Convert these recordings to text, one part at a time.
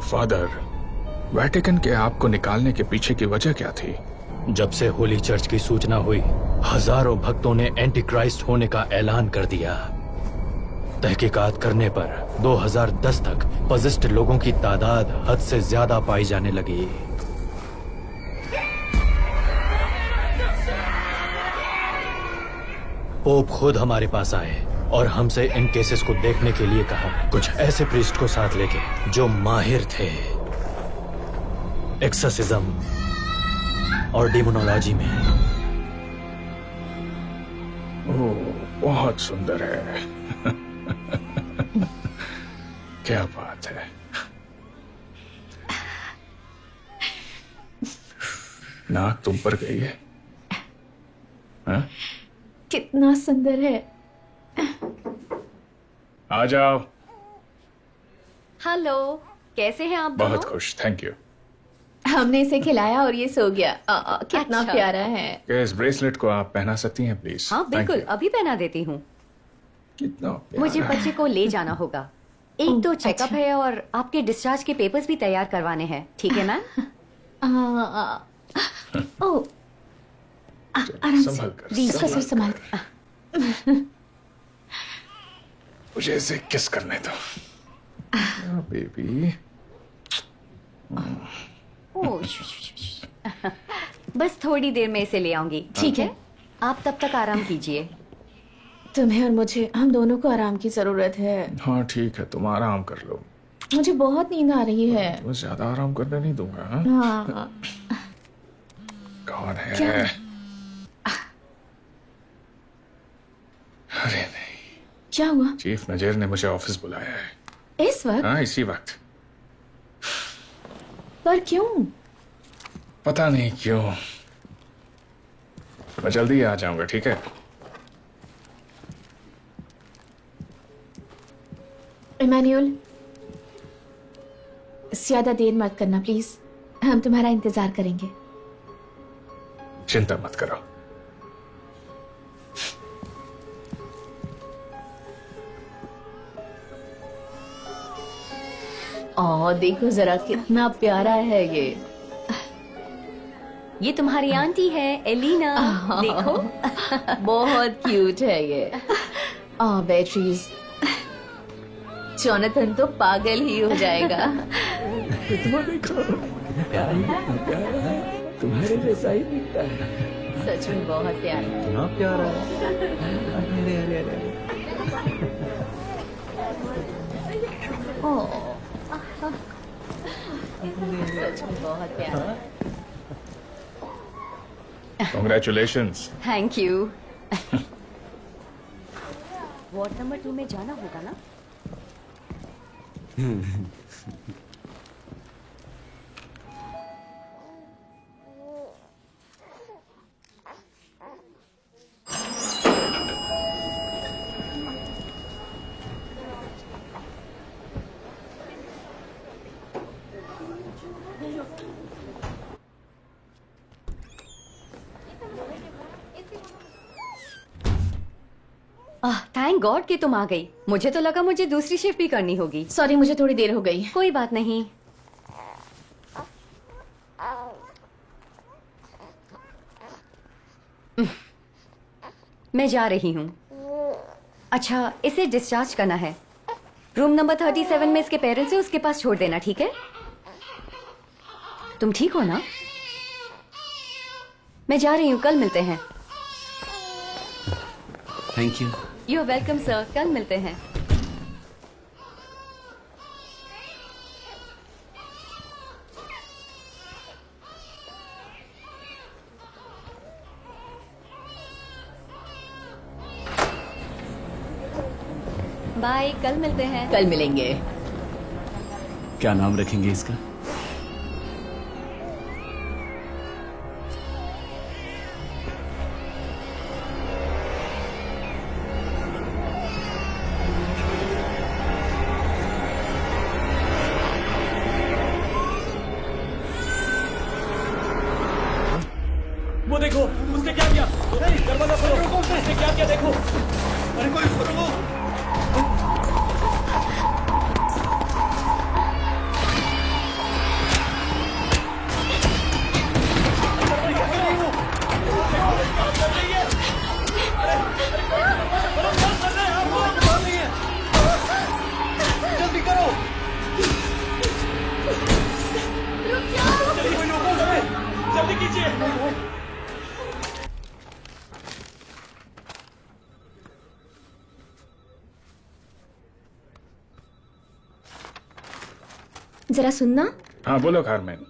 Father, Vatican के आपको निकालने के पीछे की वजह क्या थी? जब से होली चर्च की सूचना हुई, हजारों भक्तों ने एंटी क्राइस्ट होने का ऐलान कर दिया। तहकीकात करने पर 2010 तक पॉजिस्ट लोगों की तादाद हद से ज्यादा पाई जाने लगी। पोप खुद हमारे पास आए और हमसे इन केसेस को देखने के लिए कहा, कुछ ऐसे प्रीस्ट को साथ लेके जो माहिर थे एक्सोर्सिज्म और डिमोनोलॉजी में। ओह, बहुत सुंदर है। क्या बात है। नाक तुम पर गई है। हाँ? कितना सुंदर है। आ जाओ। हेलो, कैसे हैं आप दोनों? बहुत खुश, थैंक यू। हमने इसे खिलाया और ये सो गया। कितना अच्छा। प्यारा है। क्या इस ब्रेसलेट को आप पहना सकती हैं प्लीज? हाँ बिल्कुल, अभी पहना देती हूँ। कितना प्यारा मुझे है। बच्चे को ले जाना होगा। एक दो चेकअप अच्छा। है और आपके डिस्चार्ज के पेपर्स भी तैयार करवाने हैं, ठीक है मैम? ओ, आराम से। संभल कर, इसका सिर संभाल कर। मुझे इसे किस करने दो। बेबी। ओह, बस थोड़ी देर में इसे ले आऊंगी, ठीक है? आप तब तक आराम कीजिए। तुम्हें और मुझे, हम दोनों को आराम की जरूरत है। हाँ ठीक है, तुम आराम कर लो। मुझे बहुत नींद आ रही है। तुम्हें ज्यादा आराम करने नहीं दूंगा। हाँ? हाँ। कौन है? क्या? अरे नहीं, क्या हुआ? चीफ नजीर ने मुझे ऑफिस बुलाया है। इस वक्त? हाँ, इसी वक्त। पर क्यों? पता नहीं क्यों। मैं जल्दी आ जाऊंगा, ठीक है? इमैनुअल, ज्यादा देर मत करना प्लीज। हम तुम्हारा इंतजार करेंगे। चिंता मत करो। देखो जरा कितना प्यारा है ये। ये तुम्हारी आंटी है एलिना, देखो। बहुत क्यूट है ये। बेट्रीज, जोनाथन तो पागल ही हो जाएगा। तुम्हारे जैसा ही दिखता है। सच में बहुत प्यारा। इतना प्यारा है। अरे अरे अरे। ओह, सच में बहुत प्यारा। Congratulations. Thank you. Ward number 2 में जाना होगा ना? थैंक गॉड कि तुम आ गई। मुझे तो लगा मुझे दूसरी शिफ्ट भी करनी होगी। सॉरी, मुझे थोड़ी देर हो गई। कोई बात नहीं। मैं जा रही हूँ। अच्छा, इसे डिस्चार्ज करना है। रूम नंबर 37 में इसके पेरेंट्स हैं, उसके पास छोड़ देना, ठीक है? तुम ठीक हो ना? मैं जा रही हूँ, कल मिलते हैं। Thank you. You are welcome sir, कल मिलते हैं। बाय, कल मिलते हैं। कल मिलेंगे। क्या नाम रखेंगे इसका? वो देखो, उसने क्या किया? दरवाजा खोलो। उसने क्या किया देखो। अरे कोई उसको रोको। जरा सुनना। हाँ बोलो कारमेन।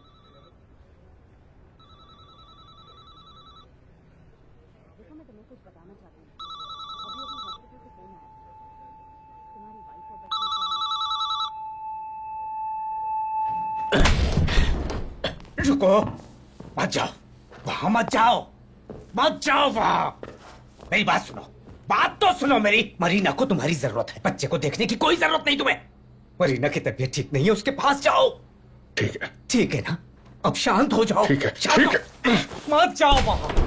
रुको, मत जाओ, वहां मत जाओ, मत जाओ वहां। मेरी बात सुनो, बात तो सुनो मेरी। मरीना को तुम्हारी जरूरत है, बच्चे को देखने की कोई जरूरत नहीं तुम्हें। मरीना की तबीयत ठीक नहीं है, उसके पास जाओ। ठीक है। ठीक है ना? अब शांत हो जाओ। ठीक है, शांत ठीक हो। मत जाओ वहां।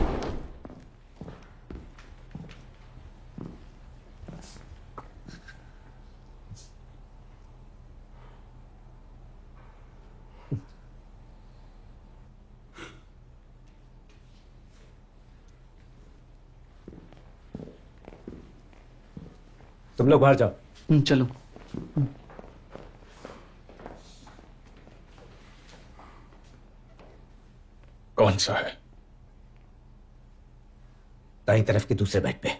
तुम लोग बाहर जाओ। चलो। कौन सा है? दाईं तरफ के दूसरे बेड पे।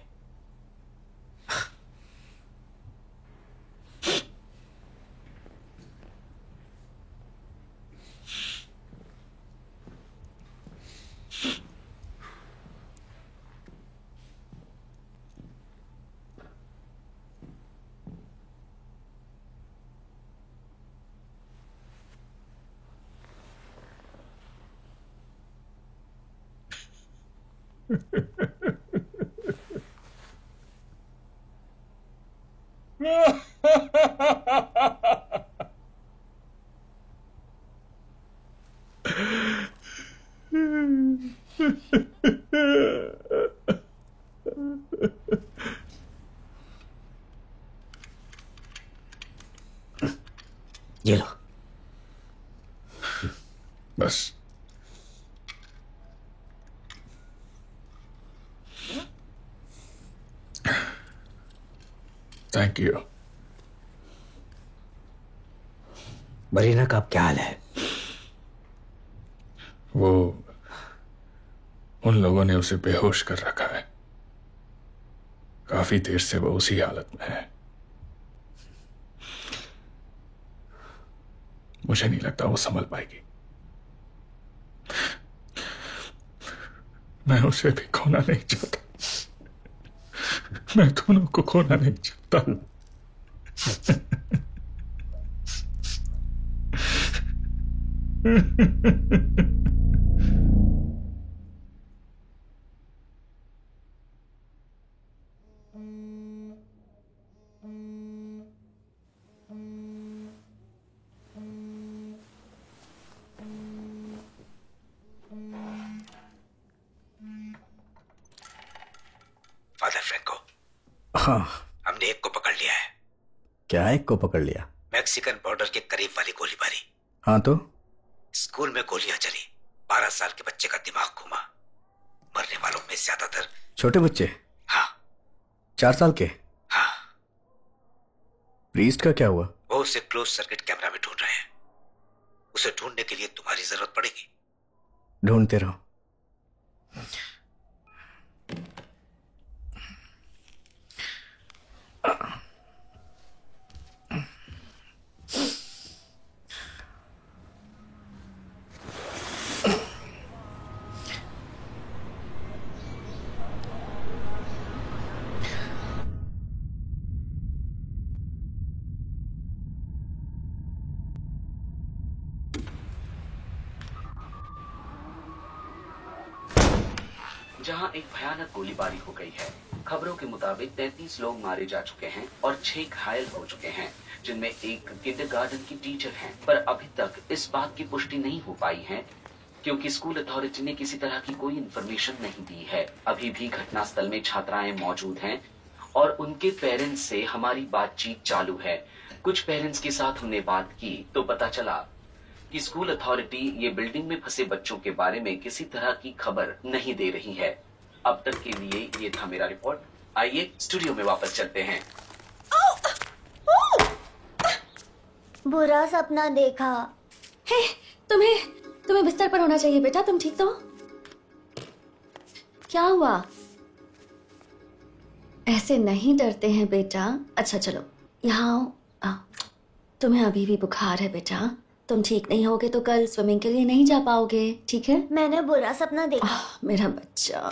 ये लो। बस। Thank you. मरीना का अब क्या हाल है? वो उन लोगों ने उसे बेहोश कर रखा है। काफी देर से वो उसी हालत में है। मुझे नहीं लगता वो संभल पाएगी। मैं उसे भी खोना नहीं चाहता। मैं दोनों को खोना नहीं चाहता। फादर फ्रैंको, हाँ। हमने एक को पकड़ लिया है। क्या एक को पकड़ लिया? मैक्सिकन बॉर्डर के करीब वाली गोलीबारी। हाँ तो? स्कूल में गोलियां चली, 12 साल के बच्चे का दिमाग घूमा। मरने वालों में ज्यादातर छोटे बच्चे? हाँ। 4 साल के? हाँ। प्रीस्ट का क्या हुआ? वो उसे क्लोज सर्किट कैमरा में ढूंढ रहे हैं। उसे ढूंढने के लिए तुम्हारी जरूरत पड़ेगी। ढूंढते रहो। जहां एक भयानक गोलीबारी हो गई है। खबरों के मुताबिक 33 लोग मारे जा चुके हैं और 6 घायल हो चुके हैं, जिनमें एक किंडरगार्टन की टीचर हैं। पर अभी तक इस बात की पुष्टि नहीं हो पाई है, क्योंकि स्कूल अथॉरिटी ने किसी तरह की कोई इन्फॉर्मेशन नहीं दी है। अभी भी घटनास्थल में छात्राएं मौजूद हैं और उनके पेरेंट्स से हमारी बातचीत चालू है। कुछ पेरेंट्स के साथ हमने बात की तो पता चला कि स्कूल अथॉरिटी ये बिल्डिंग में फंसे बच्चों के बारे में किसी तरह की खबर नहीं दे रही है। अब तक के लिए ये था मेरा रिपोर्ट। आइए स्टूडियो में वापस चलते हैं। बुरा सपना देखा। हे, तुम्हें बिस्तर पर होना चाहिए बेटा। तुम ठीक तो हो? क्या हुआ? ऐसे नहीं डरते हैं बेटा। अच्छा चलो यहाँ आओ। तुम्हें अभी भी बुखार है बेटा। तुम ठीक नहीं होगे तो कल स्विमिंग के लिए नहीं जा पाओगे, ठीक है? मैंने बुरा सपना देखा। मेरा बच्चा,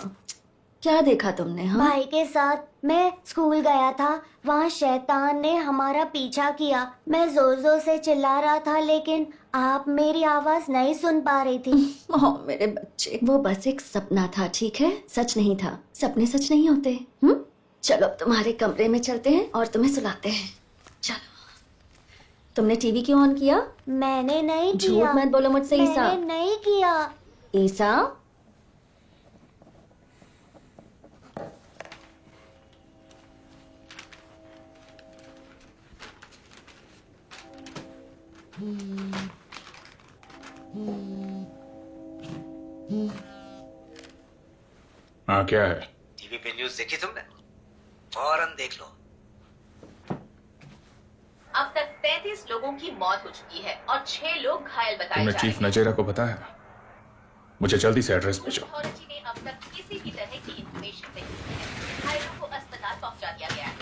क्या देखा तुमने? हाँ, भाई के साथ मैं स्कूल गया था, वहाँ शैतान ने हमारा पीछा किया। मैं जोर जोर से चिल्ला रहा था लेकिन आप मेरी आवाज नहीं सुन पा रही थी। ओह मेरे बच्चे, वो बस एक सपना था, ठीक है? सच नहीं था। सपने सच नहीं होते। चलो अब तुम्हारे कमरे में चलते हैं और तुम्हें सुलाते हैं। चलो। तुमने टीवी क्यों ऑन किया? मैंने नहीं झूठ किया। मत बोलो मुझसे ईसा। मैंने नहीं किया। ईसा, हाँ क्या है? टीवी पे न्यूज़ देखी तुमने? फौरन देख लो। अब तक 33 लोगों की मौत हो चुकी है और 6 लोग घायल बताए तुमने जा चीफ रहे हैं। नजेरा को बताया? मुझे जल्दी से एड्रेस भेजो। अथॉरिटी ने अब तक किसी भी तरह की इंफॉर्मेशन नहीं दी है। घायलों को अस्पताल पहुंचा दिया गया है।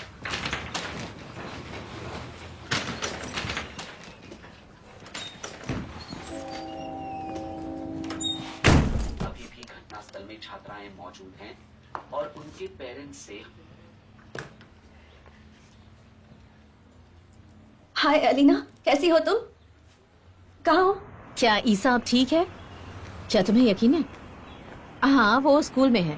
अभी भी घटनास्थल में छात्राएं मौजूद हैं और उनके पेरेंट्स से हाय अलीना, कैसी हो तुम? कहाँ हो? क्या ईसा अब ठीक है? क्या तुम्हें यकीन है? हाँ, वो स्कूल में है।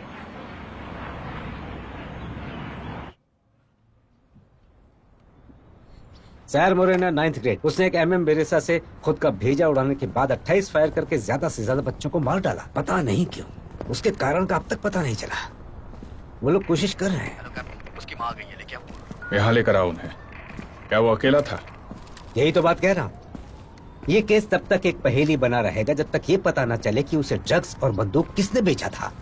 सैर मोरेना 9th ग्रेड, उसने एक MM बेरेसा से खुद का भेजा उड़ाने के बाद 28 फायर करके ज्यादा से ज्यादा बच्चों को मार डाला। पता नहीं क्यों, उसके कारण का अब तक पता नहीं चला। वो लोग कोशिश कर रहे हैं। उसकी माँ गई है, लेके यहाँ लेकर आओ उन्हें। क्या वो अकेला था? यही तो बात कह रहा हूँ। ये केस तब तक एक पहेली बना रहेगा जब तक ये पता न चले कि उसे ड्रग्स और बंदूक किसने बेचा था।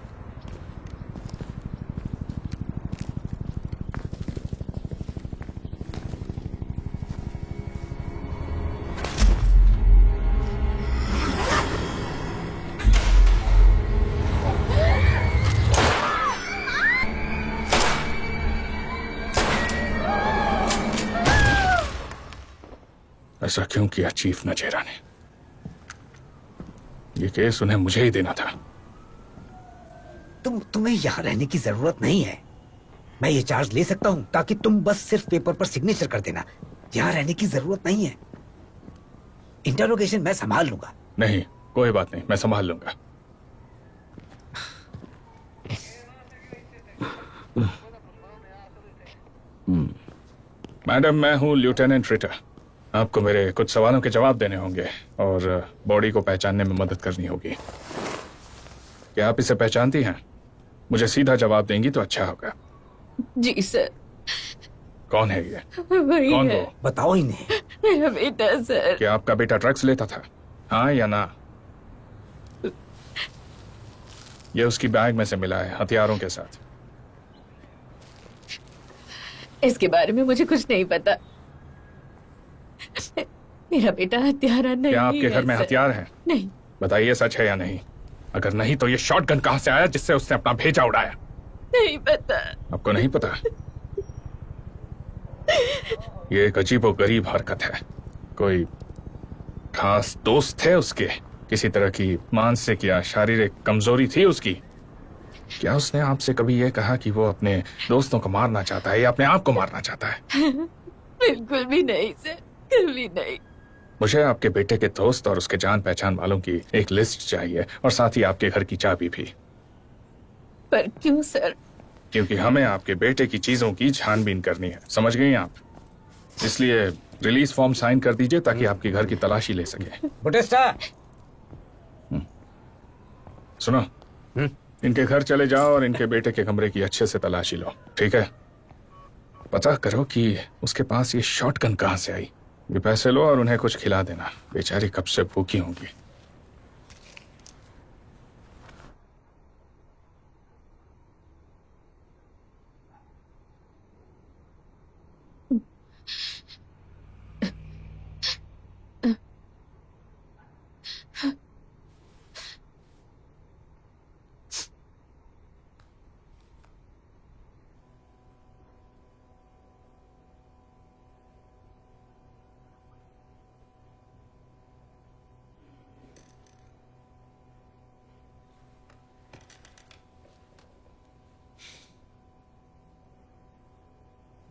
ऐसा क्यों किया चीफ नजेरा ने? ये केस उन्हें मुझे ही देना था। तुम्हें यहाँ रहने की जरूरत नहीं है। मैं ये चार्ज ले सकता हूँ ताकि तुम बस सिर्फ पेपर पर सिग्नेचर कर देना। यहाँ रहने की जरूरत नहीं है। इंटरोगेशन मैं संभाल लूंगा। नहीं, कोई बात नहीं, मैं संभाल लूंगा। मैडम, मैं हूँ लेफ्टिनेंट रिटर। आपको मेरे कुछ सवालों के जवाब देने होंगे और बॉडी को पहचानने में मदद करनी होगी। क्या आप इसे पहचानती हैं? मुझे सीधा जवाब देंगी तो अच्छा होगा। जी सर। कौन है ये? वही कौन है। वो? बताओ इन्हें। मेरा बेटा सर। क्या आपका बेटा ड्रग्स लेता था? हाँ या ना? ये उसकी बैग में से मिला है, हथियारों के साथ। इसके बारे में मुझे कुछ नहीं पता। मेरा बेटा हत्यारा नहीं है। क्या आपके घर में सर। हथियार हैं? नहीं। बताइए सच है या नहीं। अगर नहीं तो ये शॉटगन कहां से आया जिससे उसने अपना भेजा उड़ाया? नहीं पता। आपको नहीं पता? ये एक अजीबोगरीब हरकत है। कोई खास दोस्त थे उसके? किसी तरह की मानसिक या शारीरिक कमजोरी थी उसकी? क्या उसने आपसे कभी यह कहा कि वो अपने दोस्तों को मारना चाहता है या अपने आप को मारना चाहता है? बिल्कुल भी नहीं सर, कभी नहीं। मुझे आपके बेटे के दोस्त और उसके जान पहचान वालों की एक लिस्ट चाहिए और साथ ही आपके घर की चाबी भी। पर क्यों सर? क्योंकि हमें आपके बेटे की चीजों की छानबीन करनी है, समझ गई आप? इसलिए रिलीज फॉर्म साइन कर दीजिए ताकि आपके घर की तलाशी ले सके। बुटेस्टा, सुनो, इनके घर चले जाओ और इनके बेटे के कमरे की अच्छे से तलाशी लो, ठीक है? पता करो कि उसके पास ये शॉटगन कहां से आई। ये पैसे लो और उन्हें कुछ खिला देना, बेचारी कब से भूखी होंगी।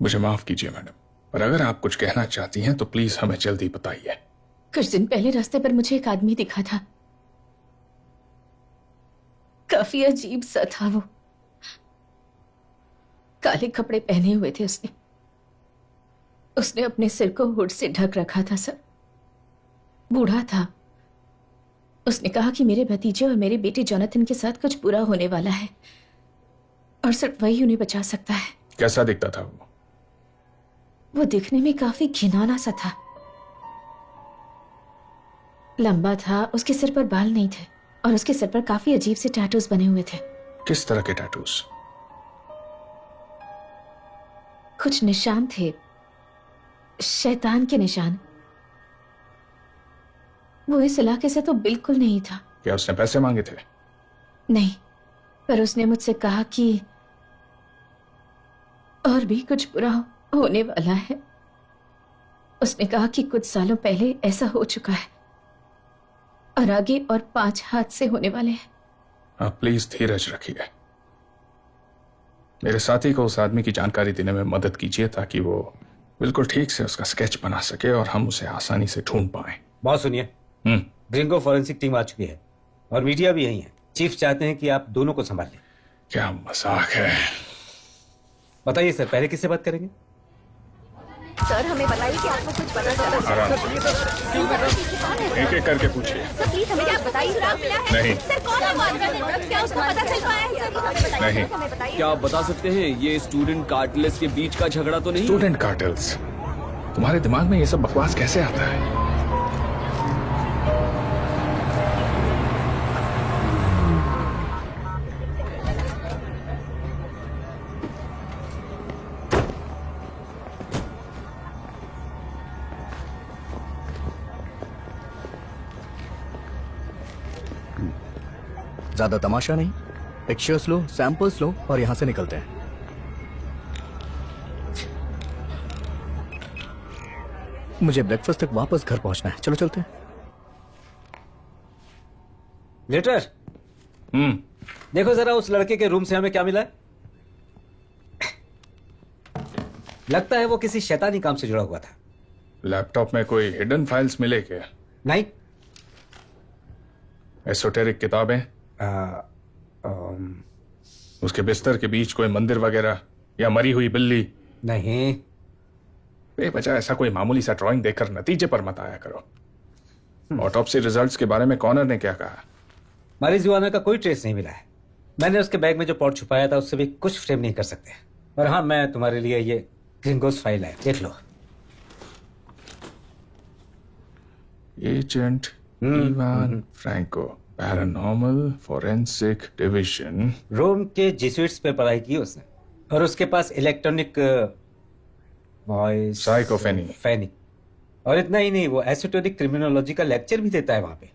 मुझे माफ कीजिए मैडम, पर अगर आप कुछ कहना चाहती हैं तो प्लीज हमें जल्दी बताइए। कुछ दिन पहले रास्ते पर मुझे एक आदमी दिखा था, काफी अजीब सा था वो। काले कपड़े पहने हुए थे उसने अपने सिर को हुड से ढक रखा था सर। बूढ़ा था। उसने कहा कि मेरे भतीजे और मेरे बेटे जोनाथन के साथ कुछ बुरा होने वाला है और सिर्फ वही उन्हें बचा सकता है। कैसा दिखता था वो? वो दिखने में काफी घिनौना सा था। लंबा था, उसके सिर पर बाल नहीं थे और उसके सिर पर काफी अजीब से टैटूज बने हुए थे। किस तरह के टैटूज? कुछ निशान थे, शैतान के निशान। वो इस इलाके से तो बिल्कुल नहीं था। क्या उसने पैसे मांगे थे? नहीं, पर उसने मुझसे कहा कि और भी कुछ बुरा होने वाला है। उसने कहा कि कुछ सालों पहले ऐसा हो चुका है और आगे और 5 हादसे होने वाले हैं। आप प्लीज धीरज रखिए। मेरे साथी को उस आदमी की जानकारी देने में मदद कीजिए ताकि वो बिल्कुल ठीक से उसका स्केच बना सके और हम उसे आसानी से ढूंढ पाए। बहुत सुनिए, ग्रिंगो फॉरेंसिक टीम आ चुकी है और मीडिया भी यही है। चीफ चाहते हैं कि आप दोनों को संभाल लें। क्या मजाक है। बताइए सर, पहले किससे बात करेंगे? सर हमें बताइए कि आपको कुछ पता चला? आराम से एक एक करके पूछिए। सर प्लीज हमें क्या बताइए। नहीं सर कौन है मार्गदर्शक? क्या उसको पता चल पाया है? नहीं। हमें बताइए। क्या आप बता सकते हैं ये स्टूडेंट कार्टेल्स के बीच का झगड़ा तो नहीं? Student cartels? तुम्हारे दिमाग में ये सब बकवास कैसे आता है? ज्यादा तमाशा नहीं, पिक्चर्स लो, सैंपल्स लो और यहां से निकलते हैं। मुझे ब्रेकफास्ट तक वापस घर पहुंचना है। चलो चलते हैं। लेटर देखो जरा उस लड़के के रूम से हमें क्या मिला है। लगता है वो किसी शैतानी काम से जुड़ा हुआ था। लैपटॉप में कोई हिडन फाइल्स मिले क्या? नहीं। एसोटेरिक किताबें? उसके बिस्तर के बीच कोई मंदिर वगैरह या मरी हुई बिल्ली? नहीं। बेवजह ऐसा कोई मामूली सा ड्राइंग देखकर नतीजे पर मत आया करो। ऑटोप्सी रिजल्ट्स के बारे में कॉर्नर ने क्या कहा? मारिजुआना का कोई ट्रेस नहीं मिला है। मैंने उसके बैग में जो पॉट छुपाया था उससे भी कुछ फ्रेम नहीं कर सकते। और हाँ, मैं तुम्हारे लिए ये ग्रिंगोस फाइल है, देख लो। Agent Ivan Franco, paranormal forensic division. Rome के जेसुइट्स पे पढ़ाई की उसने और उसके पास इलेक्ट्रॉनिक वॉइस साइकोफेनी। और इतना ही नहीं, वो एसोटेरिक क्रिमिनोलॉजी का लेक्चर भी देता है वहां पे।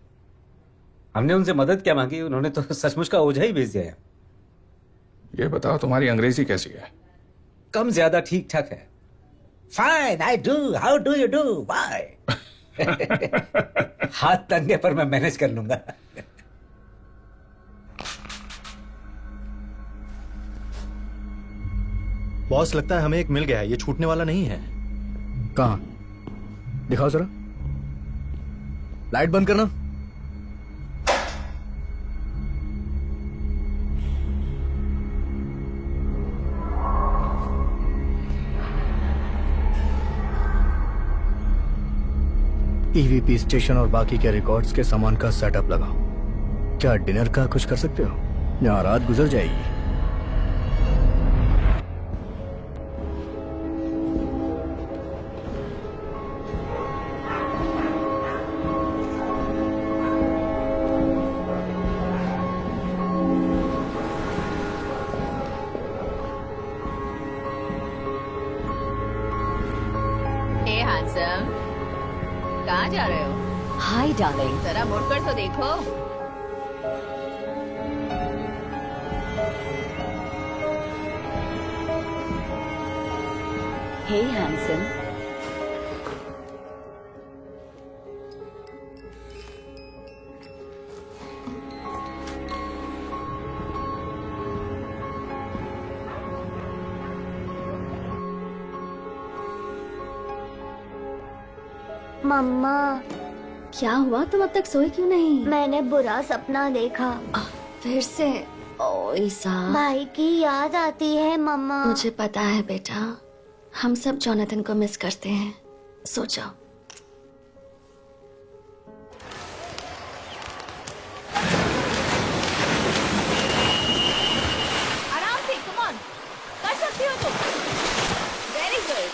हमने उनसे मदद क्या मांगी, उन्होंने तो सचमुच का ओझा ही भेज दिया। ये बताओ तुम्हारी अंग्रेजी कैसी है? कम ज्यादा ठीक ठाक है। Fine, I do, how do you do, bye. हाथ तंगे पर मैं मैनेज कर लूंगा। बॉस, लगता है हमें एक मिल गया है। ये छूटने वाला नहीं है। कहां? दिखाओ जरा। लाइट बंद करना। ईवीपी स्टेशन और बाकी के रिकॉर्ड्स के सामान का सेटअप लगाओ। क्या डिनर का कुछ कर सकते हो? यहां रात गुजर जाएगी। हे हैंडसम, कहाँ जा रहे हो? Hi darling. जरा मुड़कर तो देखो। हे हैंडसम। मम्मा, क्या हुआ? तुम अब तक सोए क्यों नहीं? मैंने बुरा सपना देखा। फिर से? ओ ईसा, भाई की याद आती है मम्मा। मुझे पता है बेटा, हम सब जोनाथन को मिस करते हैं। सो जाओ। आराम से, कम ऑन, कर सकती हो तुम। Very good.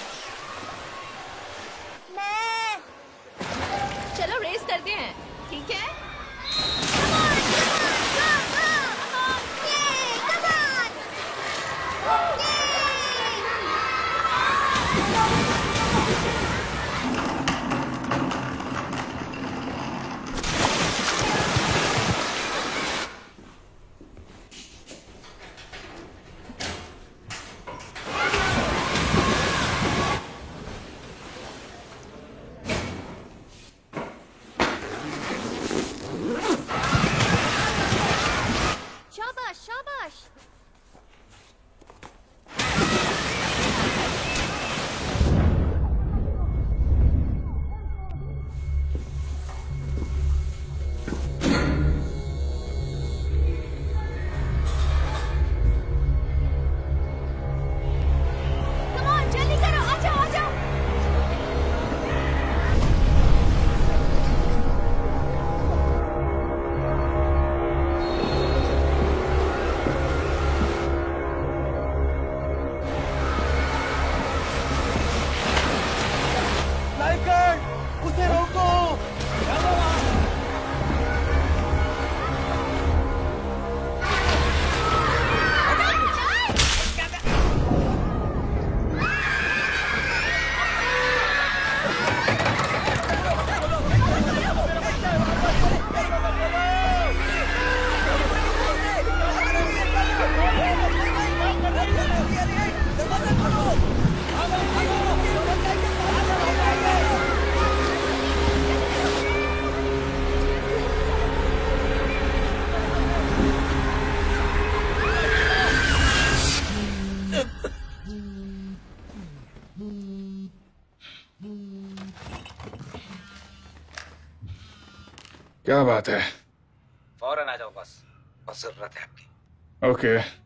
मैं चलो रेस करते हैं, ठीक है? शाबाश शाबाश। Come on, जल्दी करो, आ जाओ आ जाओ। उसे रोको। क्या बात है? फौरन आ जाओ बस, बस जरूरत है आपकी। ओके।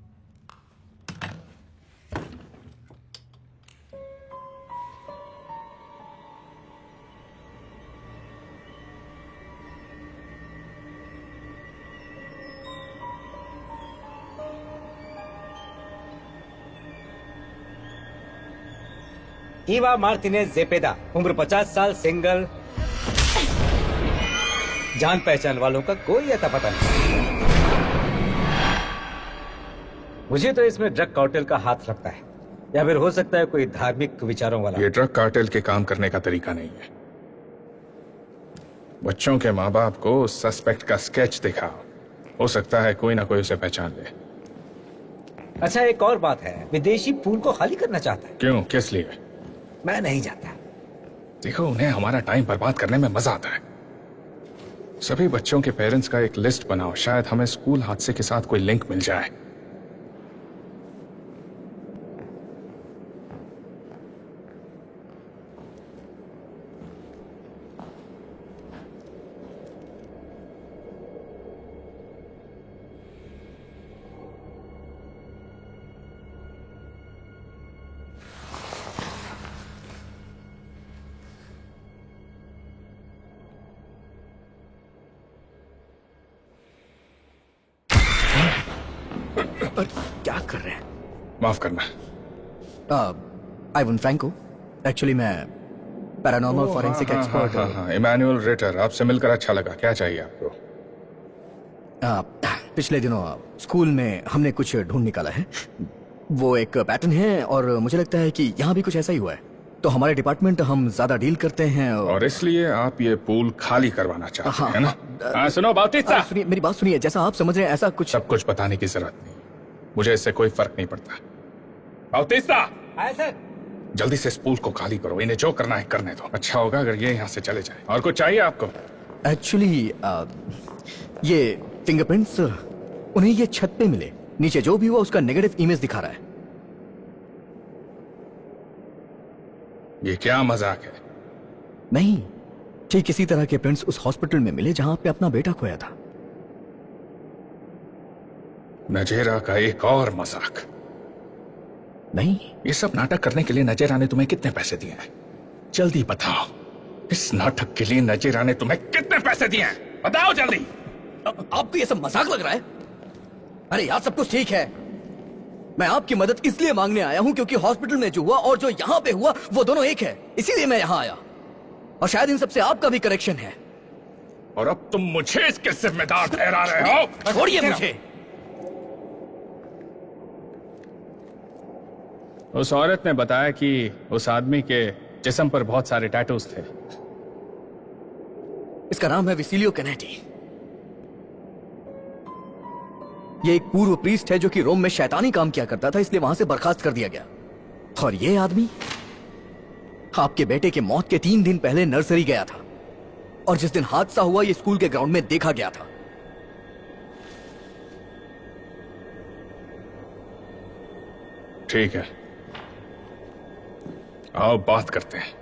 ईवा मार्टिनेज जेपेदा, उम्र 50 साल, सिंगल, जान पहचान वालों का कोई अता पता नहीं। मुझे तो इसमें ड्रग कार्टेल का हाथ लगता है, या फिर हो सकता है कोई धार्मिक विचारों वाला। ये ड्रग कार्टेल के काम करने का तरीका नहीं है। बच्चों के माँ बाप को सस्पेक्ट का स्केच दिखाओ, हो सकता है कोई ना कोई उसे पहचान ले। अच्छा, एक और बात है, विदेशी पूल को खाली करना चाहता है। क्यों? किस लिए? मैं नहीं जानता। देखो, उन्हें हमारा टाइम बर्बाद करने में मजा आता है। सभी बच्चों के पेरेंट्स का एक लिस्ट बनाओ, शायद हमें स्कूल हादसे के साथ कोई लिंक मिल जाए। क्या कर रहे हैं? माफ करना। आइवन फ्रैंको, एक्चुअली मैं पैरानॉर्मल फॉरेंसिक एक्सपर्ट। हाँ, इमैनुअल रिटर, आपसे मिलकर अच्छा लगा। क्या चाहिए आपको? पिछले दिनों स्कूल में हमने कुछ ढूंढ निकाला है। वो एक पैटर्न है और मुझे लगता है कि यहाँ भी कुछ ऐसा ही हुआ है। तो हमारे डिपार्टमेंट हम ज्यादा डील करते हैं और इसलिए आप ये पूल खाली करवाना चाहते हाँ, हैं ना? हाँ, सुनो बाउटिस्टा, सुनिए, मेरी बात सुनिए। जैसा आप समझ रहे हैं ऐसा कुछ सब कुछ बताने की जरूरत नहीं, मुझे इससे कोई फर्क नहीं पड़ता। बाउटिस्टा, सर, जल्दी से इस पूल को खाली करो। इन्हें जो करना है करने दो। अच्छा होगा अगर ये यहाँ से चले जाए। और कुछ चाहिए आपको? एक्चुअली ये फिंगरप्रिंट्स उन्हें ये छत पे मिले। नीचे जो भी हुआ उसका नेगेटिव इमेज दिखा रहा है। ये क्या मजाक है? नहीं, ठीक इसी तरह के प्रिंट्स उस हॉस्पिटल में मिले जहां पे अपना बेटा खोया था। नजेरा का एक और मजाक। नहीं, ये सब नाटक करने के लिए नजेरा ने तुम्हें कितने पैसे दिए हैं? जल्दी बताओ, इस नाटक के लिए नजेरा ने तुम्हें कितने पैसे दिए हैं? बताओ जल्दी। आपको ये सब मजाक लग रहा है? अरे यार, सब कुछ ठीक है। मैं आपकी मदद इसलिए मांगने आया हूं क्योंकि हॉस्पिटल में जो हुआ और जो यहां पे हुआ वो दोनों एक है, इसीलिए मैं यहां आया। और शायद इन सबसे आपका भी करेक्शन है। और अब तुम मुझे इसके जिम्मेदार ठहरा रहे हो? छोड़िए मुझे। उस औरत ने बताया कि उस आदमी के जिस्म पर बहुत सारे टैटूज थे। इसका नाम है विसिलियो कैनेटी। ये एक पूर्व प्रीस्ट है जो कि रोम में शैतानी काम किया करता था, इसलिए वहां से बर्खास्त कर दिया गया। और ये आदमी आपके बेटे के मौत के 3 दिन पहले नर्सरी गया था, और जिस दिन हादसा हुआ ये स्कूल के ग्राउंड में देखा गया था। ठीक है, आओ बात करते हैं।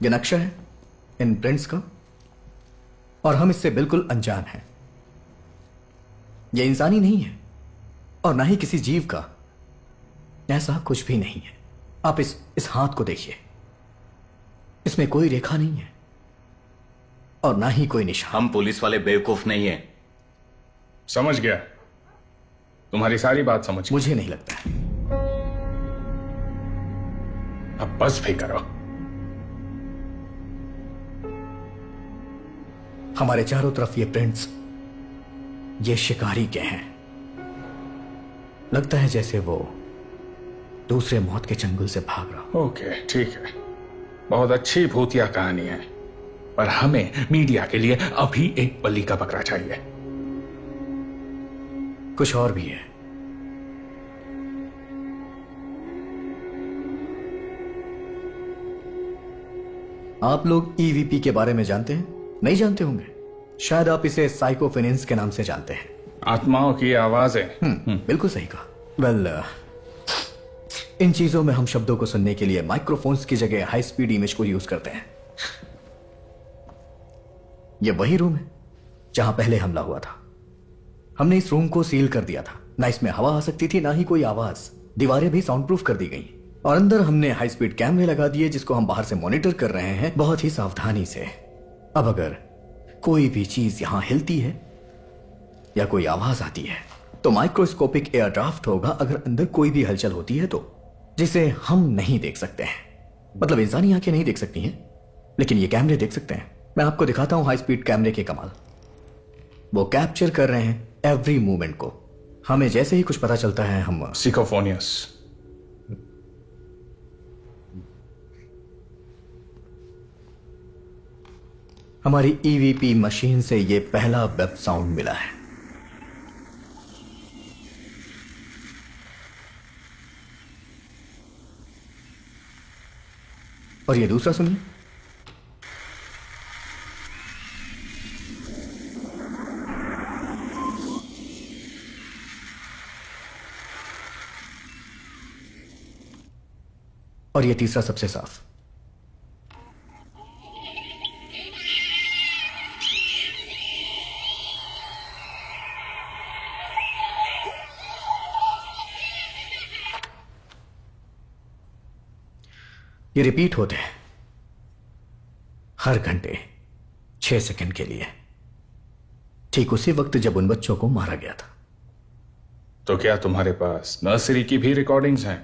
ये नक्शा है इन प्रिंट्स का, और हम इससे बिल्कुल अनजान हैं। ये इंसानी नहीं है और ना ही किसी जीव का, ऐसा कुछ भी नहीं है। आप इस हाथ को देखिए, इसमें कोई रेखा नहीं है और ना ही कोई निशान। हम पुलिस वाले बेवकूफ नहीं है। समझ गया, तुम्हारी सारी बात समझ गया। मुझे नहीं लगता है। अब बस भी करो। हमारे चारों तरफ ये प्रिंट्स, ये शिकारी के हैं। लगता है जैसे वो दूसरे मौत के चंगुल से भाग रहा हो। ओके, ठीक है, बहुत अच्छी भूतिया कहानी है, पर हमें मीडिया के लिए अभी एक बलि का बकरा चाहिए। कुछ और भी है। आप लोग ईवीपी के बारे में जानते हैं? नहीं जानते होंगे। शायद आप इसे साइकोफिनेंस के नाम से जानते हैं। आत्माओं की आवाजें। बिल्कुल सही कहा। वेल, इन चीजों में हम शब्दों को सुनने के लिए माइक्रोफोन्स की जगह हाई स्पीड इमेज को यूज करते हैं। यह वही रूम है जहां पहले हमला हुआ था। हमने इस रूम को सील कर दिया था। ना इसमें हवा आ सकती थी, ना ही कोई आवाज। दीवारें भी साउंड प्रूफ कर दी गई और अंदर हमने हाई स्पीड कैमरे लगा दिए जिसको हम बाहर से मॉनिटर कर रहे हैं बहुत ही सावधानी से। अब अगर कोई भी चीज यहां हिलती है या कोई आवाज आती है तो माइक्रोस्कोपिक एयर ड्राफ्ट होगा अगर अंदर कोई भी हलचल होती है तो, जिसे हम नहीं देख सकते हैं। मतलब इंसानी आंखें नहीं देख सकती हैं, लेकिन ये कैमरे देख सकते हैं। मैं आपको दिखाता हूं हाई स्पीड कैमरे के कमाल। वो कैप्चर कर रहे हैं एवरी मूवमेंट को। हमें जैसे ही कुछ पता चलता है हम सिकोफोनियस। हमारी ईवीपी मशीन से ये पहला वेब साउंड मिला है। और ये दूसरा सुनिए। और ये तीसरा सबसे साफ। ये रिपीट होते हैं हर घंटे 6 सेकंड के लिए, ठीक उसी वक्त जब उन बच्चों को मारा गया था। तो क्या तुम्हारे पास नर्सरी की भी रिकॉर्डिंग्स हैं?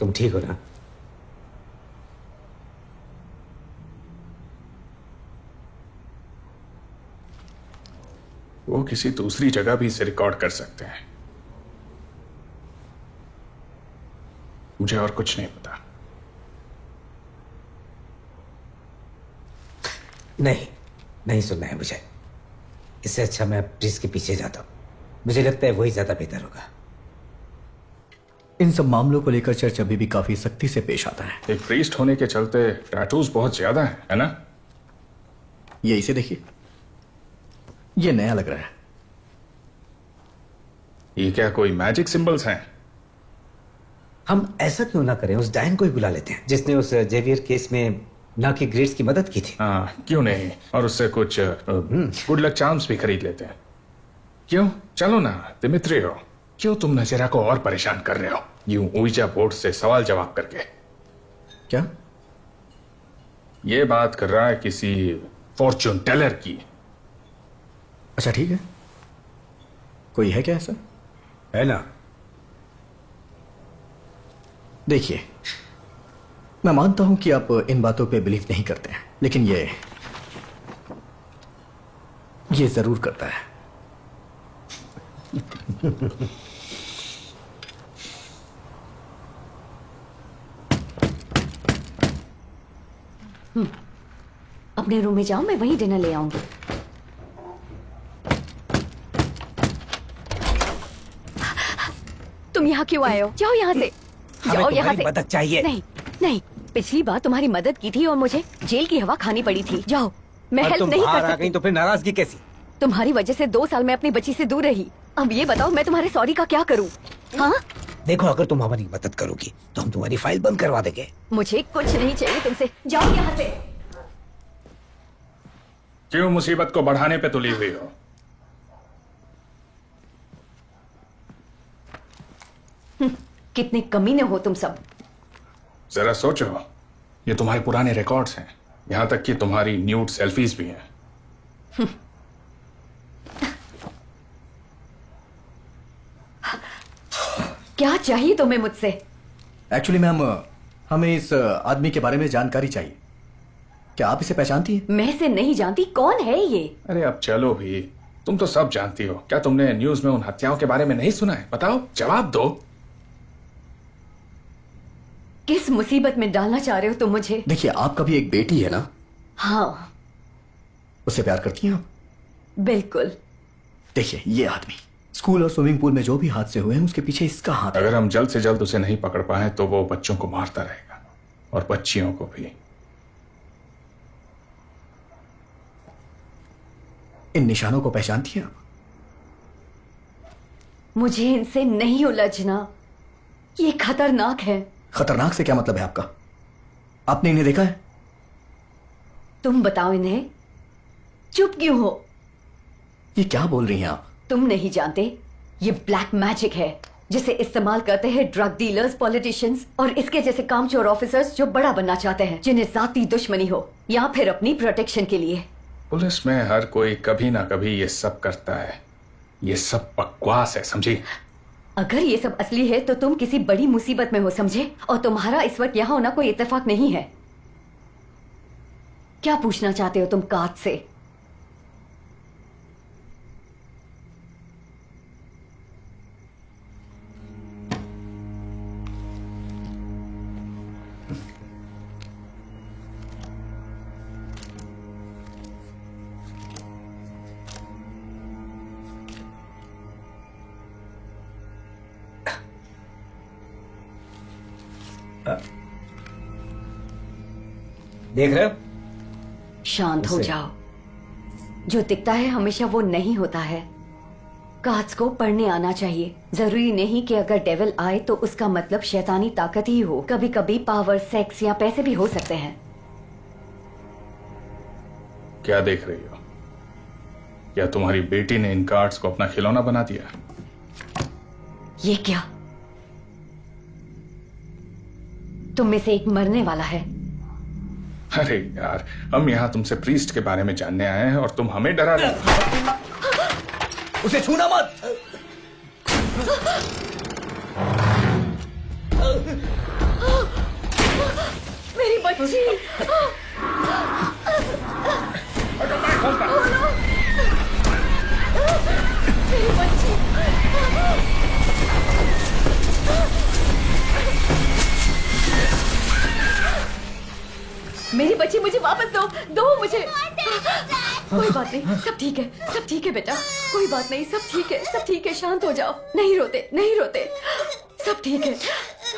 तुम ठीक हो ना? वो किसी दूसरी जगह भी इसे रिकॉर्ड कर सकते हैं। मुझे और कुछ नहीं पता। नहीं सुनना है मुझे। इससे अच्छा मैं प्रीस्ट के पीछे जाता हूं। मुझे लगता है वही ज्यादा बेहतर होगा। इन सब मामलों को लेकर चर्च अभी भी काफी सख्ती से पेश आता है। एक प्रीस्ट होने के चलते टैटूज बहुत ज्यादा है ना? ये इसे देखिए, ये नया लग रहा है। ये क्या कोई मैजिक सिंबल्स हैं? हम ऐसा क्यों ना करें, उस डायन को ही बुला लेते हैं जिसने उस जेवियर केस में ना कि ग्रेड्स की मदद की थी। हाँ, क्यों नहीं, और उससे कुछ गुड लक चार्म्स भी खरीद लेते हैं। क्यों? चलो ना दिमित्रियो, क्यों तुम नजरा को और परेशान कर रहे हो यूं ऊर्जा बोर्ड से सवाल जवाब करके? क्या? ये बात कर रहा है किसी फॉर्चून टेलर की। अच्छा ठीक है, कोई है क्या ऐसा? है ना? देखिए, मैं मानता हूं कि आप इन बातों पे बिलीव नहीं करते हैं, लेकिन ये जरूर करता है। अपने रूम में जाओ, मैं वहीं डिनर ले आऊंगी। तुम यहाँ क्यों आए हो? जाओ यहाँ से, जाओ यहाँ से। मदद चाहिए। नहीं नहीं, पिछली बार तुम्हारी मदद की थी और मुझे जेल की हवा खानी पड़ी थी। जाओ, मैं हेल्प नहीं कर सकती। तो फिर नाराजगी कैसी? तुम्हारी वजह से 2 साल मैं अपनी बच्ची से दूर रही। अब ये बताओ मैं तुम्हारे सॉरी का क्या करूँ? हाँ, देखो, अगर तुम हमारी मदद करोगी तो हम तुम्हारी फाइल बंद करवा देंगे। मुझे कुछ नहीं चाहिए तुमसे, जाओ यहाँ से। क्यों मुसीबत को बढ़ाने पे तुली हुई हो? कितने कमीने हो तुम सब। जरा सोचो, ये तुम्हारे पुराने रिकॉर्ड्स हैं, यहां तक कि तुम्हारी न्यूड सेल्फीज भी हैं। क्या चाहिए तुम्हें मुझसे? एक्चुअली मैम, हमें इस आदमी के बारे में जानकारी चाहिए। क्या आप इसे पहचानती हैं? मैं इसे नहीं जानती, कौन है ये? अरे अब चलो भी, तुम तो सब जानती हो। क्या तुमने न्यूज में उन हत्याओं के बारे में नहीं सुना है? बताओ, जवाब दो। किस मुसीबत में डालना चाह रहे हो तुम मुझे? देखिए, आपका भी एक बेटी है ना? हाँ, उससे प्यार करती हैं आप? बिल्कुल। देखिए, ये आदमी स्कूल और स्विमिंग पूल में जो भी हादसे हुए हैं उसके पीछे इसका हाथ है। अगर हम जल्द से जल्द उसे नहीं पकड़ पाए तो वो बच्चों को मारता रहेगा, और बच्चियों को भी। इन निशानों को पहचानती हैं आप? मुझे इनसे नहीं उलझना, ये खतरनाक है। खतरनाक से क्या मतलब है आपका? आपने इन्हें देखा है? तुम बताओ इन्हें, चुप क्यों हो? ये क्या बोल रही हैं आप? तुम नहीं जानते, ये ब्लैक मैजिक है जिसे इस्तेमाल करते हैं ड्रग डीलर्स, पॉलिटिशियंस और इसके जैसे कामचोर ऑफिसर्स जो बड़ा बनना चाहते हैं, जिन्हें जाती दुश्मनी हो या फिर अपनी प्रोटेक्शन के लिए। पुलिस में हर कोई कभी ना कभी ये सब करता है। ये सब बकवास है, समझी? अगर ये सब असली है तो तुम किसी बड़ी मुसीबत में हो, समझे? और तुम्हारा इस वक्त यहाँ होना कोई इत्तेफाक नहीं है। क्या पूछना चाहते हो तुम काट से? देख रहे हो? शांत हो उसे- जाओ। जो दिखता है हमेशा वो नहीं होता है। कार्ड्स को पढ़ने आना चाहिए। जरूरी नहीं कि अगर डेविल आए तो उसका मतलब शैतानी ताकत ही हो। कभी कभी पावर, सेक्स या पैसे भी हो सकते हैं। क्या देख रही हो? क्या तुम्हारी बेटी ने इन कार्ड्स को अपना खिलौना बना दिया? ये क्या? तुम में से एक मरने वाला है। अरे यार, हम यहाँ तुमसे प्रीस्ट के बारे में जानने आए हैं और तुम हमें डरा रहे हो। उसे छूना मत। मेरी बच्ची। मेरी बच्ची। मेरी बच्ची मुझे वापस दो मुझे। कोई बात नहीं, सब ठीक है, सब ठीक है बेटा, कोई बात नहीं, सब ठीक है, सब ठीक है, शांत हो जाओ, नहीं रोते, नहीं रोते, सब ठीक है,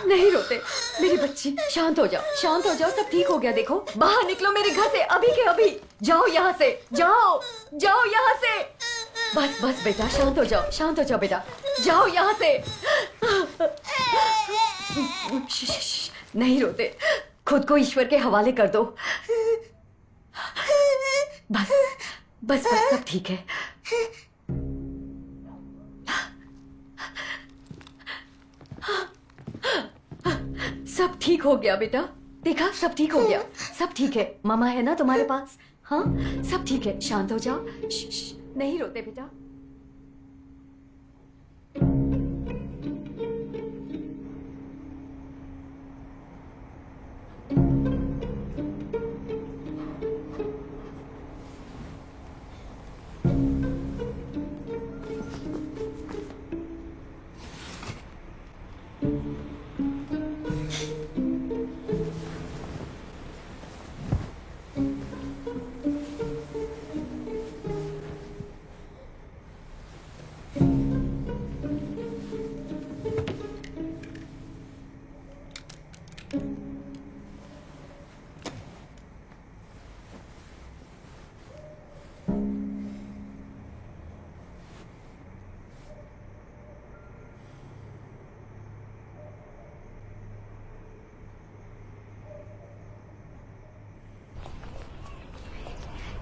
नहीं रोते। मेरी बच्ची शांत हो जाओ, शांत हो जाओ, सब ठीक हो गया। देखो बाहर निकलो मेरे घर से अभी के अभी, जाओ यहाँ से, जाओ जाओ यहाँ से। बस बस बेटा, शांत हो जाओ, शांत हो जाओ बेटा, जाओ यहाँ से। नहीं रोते, खुद को ईश्वर के हवाले कर दो। बस बस बस, सब ठीक है। सब ठीक हो गया बेटा, देखा सब ठीक हो गया, सब ठीक है। मामा है ना तुम्हारे पास? हाँ सब ठीक है, शांत हो जाओ, नहीं रोते बेटा।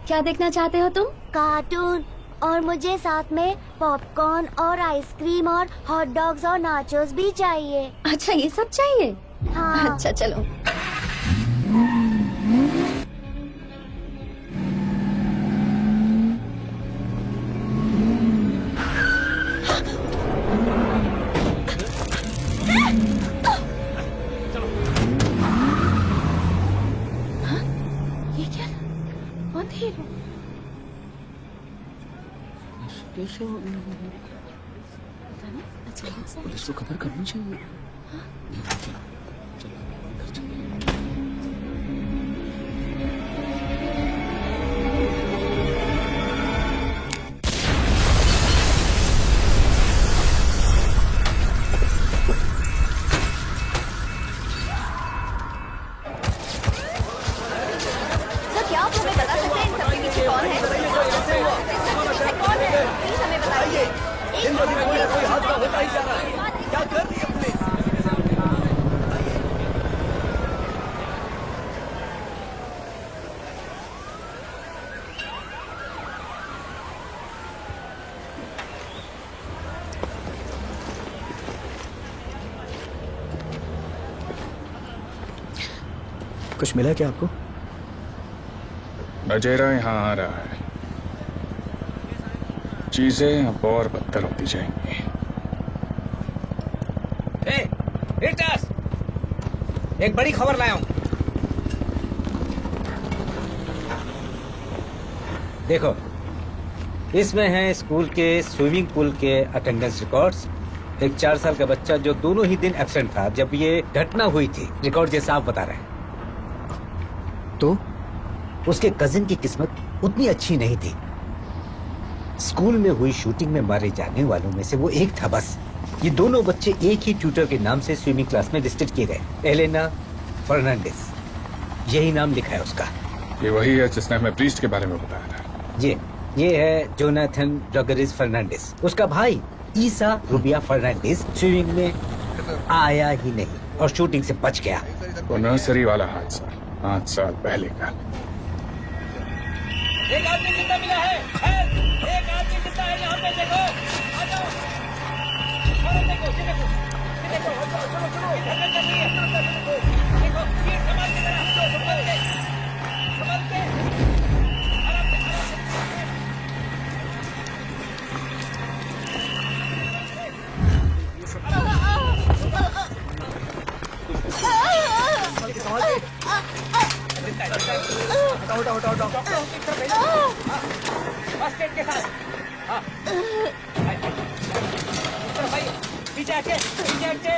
क्या देखना चाहते हो तुम? कार्टून, और मुझे साथ में पॉपकॉर्न और आइसक्रीम और हॉट डॉग्स और नाचोस भी चाहिए। अच्छा ये सब चाहिए? हाँ। अच्छा चलो। ये क्या? कौन थे ये लोग? पुलिस को खबर करनी चाहिए। सर क्या आप हमें बता सकते हैं इन सबके पीछे कौन है? कौन है? प्लीज हमें बताइए। कोई हादसा होता ही जा रहा है, क्या कर रही है पुलिस? कुछ मिला क्या आपको? बजेरा यहाँ आ रहा है, चीजें अब और बदतर होती जाएंगी। रिटर्स, एक बड़ी खबर लाया हूं। देखो, इसमें है स्कूल के स्विमिंग पूल के अटेंडेंस रिकॉर्ड्स। एक 4 साल का बच्चा जो दोनों ही दिन एब्सेंट था जब ये घटना हुई थी, रिकॉर्ड ये साफ बता रहे हैं। तो उसके कजिन की किस्मत उतनी अच्छी नहीं थी। स्कूल में हुई शूटिंग में मारे जाने वालों में से वो एक था बस। ये दोनों बच्चे एक ही ट्यूटर के नाम से स्विमिंग क्लास में लिस्टेड किए गए, एलेना फर्नांडिस, यही नाम लिखा है उसका। ये वही है जिसने हमें प्रीस्ट के बारे में बताया था। ये है जोनाथन रॉगरिस फर्नांडिस। उसका भाई ईसा रुबिया फर्नांडिस स्विमिंग में आया ही नहीं और शूटिंग से बच गया। वो नर्सरी वाला हादसा 5 साल पहले का। एक आदमी जिंदा मिला है, एक आदमी जिंदा है यहाँ पे, देखो, आ जाओ, अरे देखो, ये देखो, चलो, इधर में चल रही है, देखो, ये संभाल के जरा, संभाल के, आराम से, फर्स्ट एड के साथ। हाँ भाई पीछे हटिए, पीछे हटिए।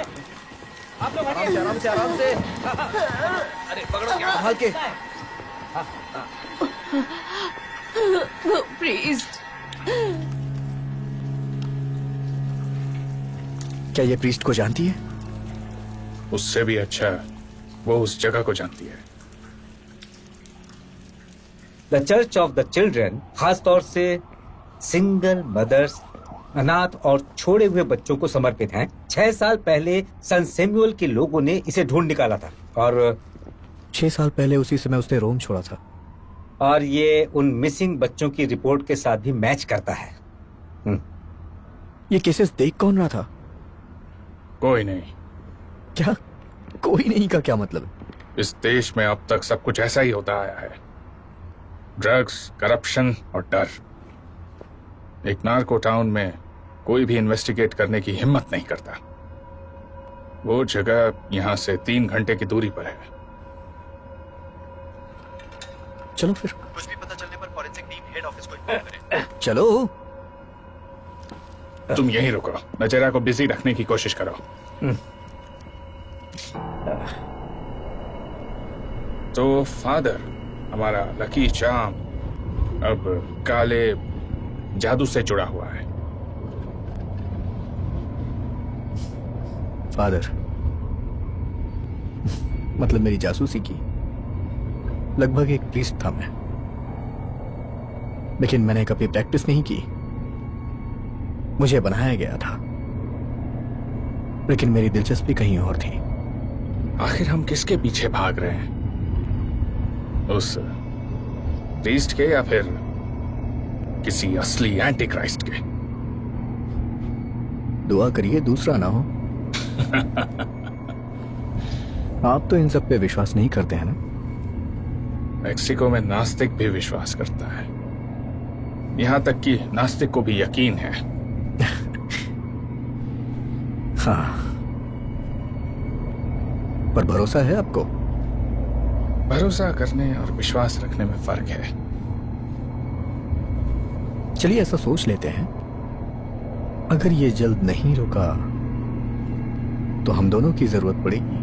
आप लोग हटिए। आराम से आराम से। अरे पकड़ो क्या संभाल के। प्रीस्ट, क्या ये प्रीस्ट को जानती है? उससे भी अच्छा वो उस जगह को जानती है। The church of the children खासतौर से सिंगल मदर्स, अनाथ और छोड़े हुए बच्चों को समर्पित हैं। 6 साल पहले सन सैमुअल के लोगों ने इसे ढूंढ निकाला था और 6 साल पहले उसी समय उसने रोम छोड़ा था। ये उन मिसिंग बच्चों की रिपोर्ट के साथ भी मैच करता है। ये केसेस देख कौन रहा था? कोई नहीं। क्या कोई नहीं का क्या मतलब? इस देश में अब तक सब कुछ ऐसा ही होता आया है। ड्रग्स, करप्शन और डर। एक नार्को टाउन में कोई भी इन्वेस्टिगेट करने की हिम्मत नहीं करता। वो जगह यहां से 3 घंटे की दूरी पर है। चलो फिर। कुछ भी पता चलने पर फॉरेंसिक टीम हेड ऑफिस को इन्फॉर्म करे। चलो। तुम यहीं रुको, नजरा को बिजी रखने की कोशिश करो। तो फादर, हमारा लकी चार्म अब काले जादू से जुड़ा हुआ है। फादर मतलब मेरी जासूसी की। लगभग एक प्रीस्ट था मैं, लेकिन मैंने कभी प्रैक्टिस नहीं की। मुझे बनाया गया था, लेकिन मेरी दिलचस्पी कहीं और थी। आखिर हम किसके पीछे भाग रहे हैं? उस प्रीस्ट के या फिर किसी असली एंटी क्राइस्ट के? दुआ करिए दूसरा ना हो। आप तो इन सब पे विश्वास नहीं करते हैं ना? मेक्सिको में नास्तिक भी विश्वास करता है, यहां तक कि नास्तिक को भी यकीन है। हाँ, पर भरोसा है आपको? भरोसा करने और विश्वास रखने में फर्क है। चलिए ऐसा सोच लेते हैं, अगर ये जल्द नहीं रुका तो हम दोनों की जरूरत पड़ेगी।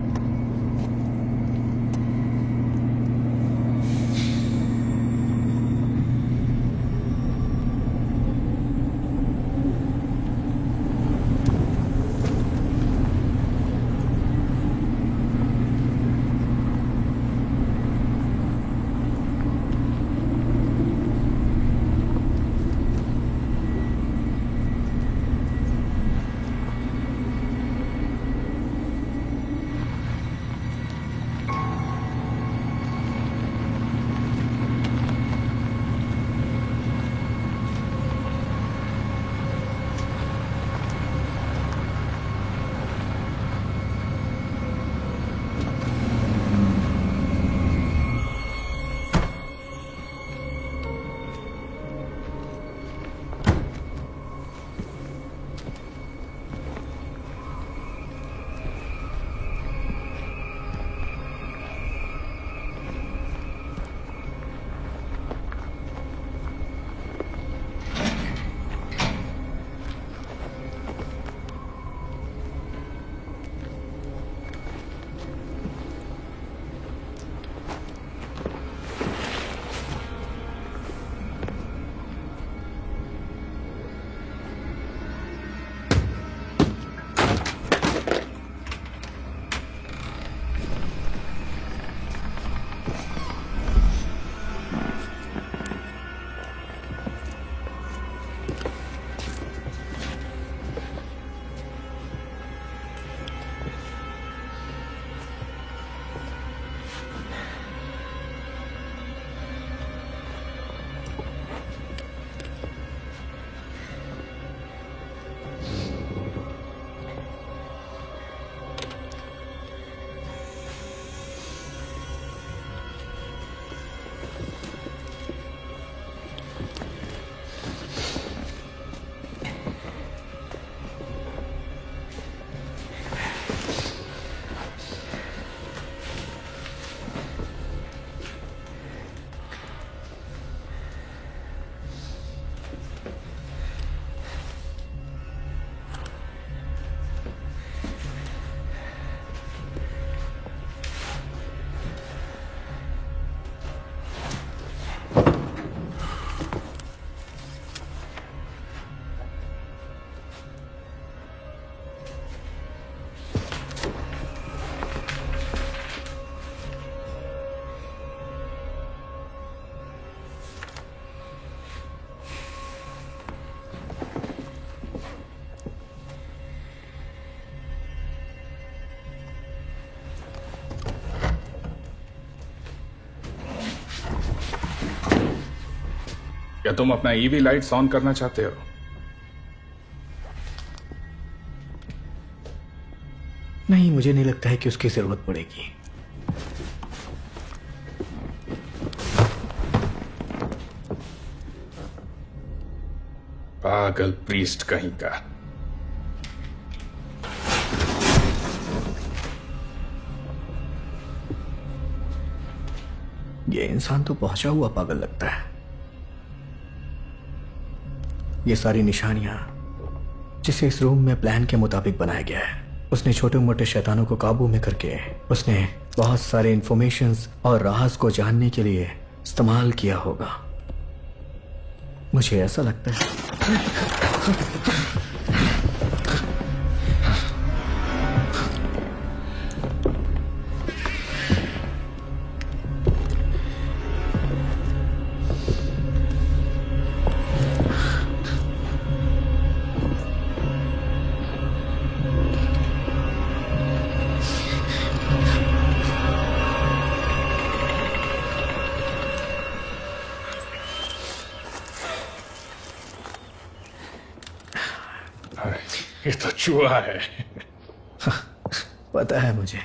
क्या तुम अपना ईवी लाइट्स ऑन करना चाहते हो? नहीं, मुझे नहीं लगता है कि उसकी जरूरत पड़ेगी। पागल प्रीस्ट कहीं का। ये इंसान तो पहुंचा हुआ पागल लगता है। ये सारी निशानियां जिसे इस रूम में प्लान के मुताबिक बनाया गया है, उसने छोटे मोटे शैतानों को काबू में करके उसने बहुत सारे इंफॉर्मेशंस और राज को जानने के लिए इस्तेमाल किया होगा। मुझे ऐसा लगता है। ये तो चूहा है। पता है मुझे।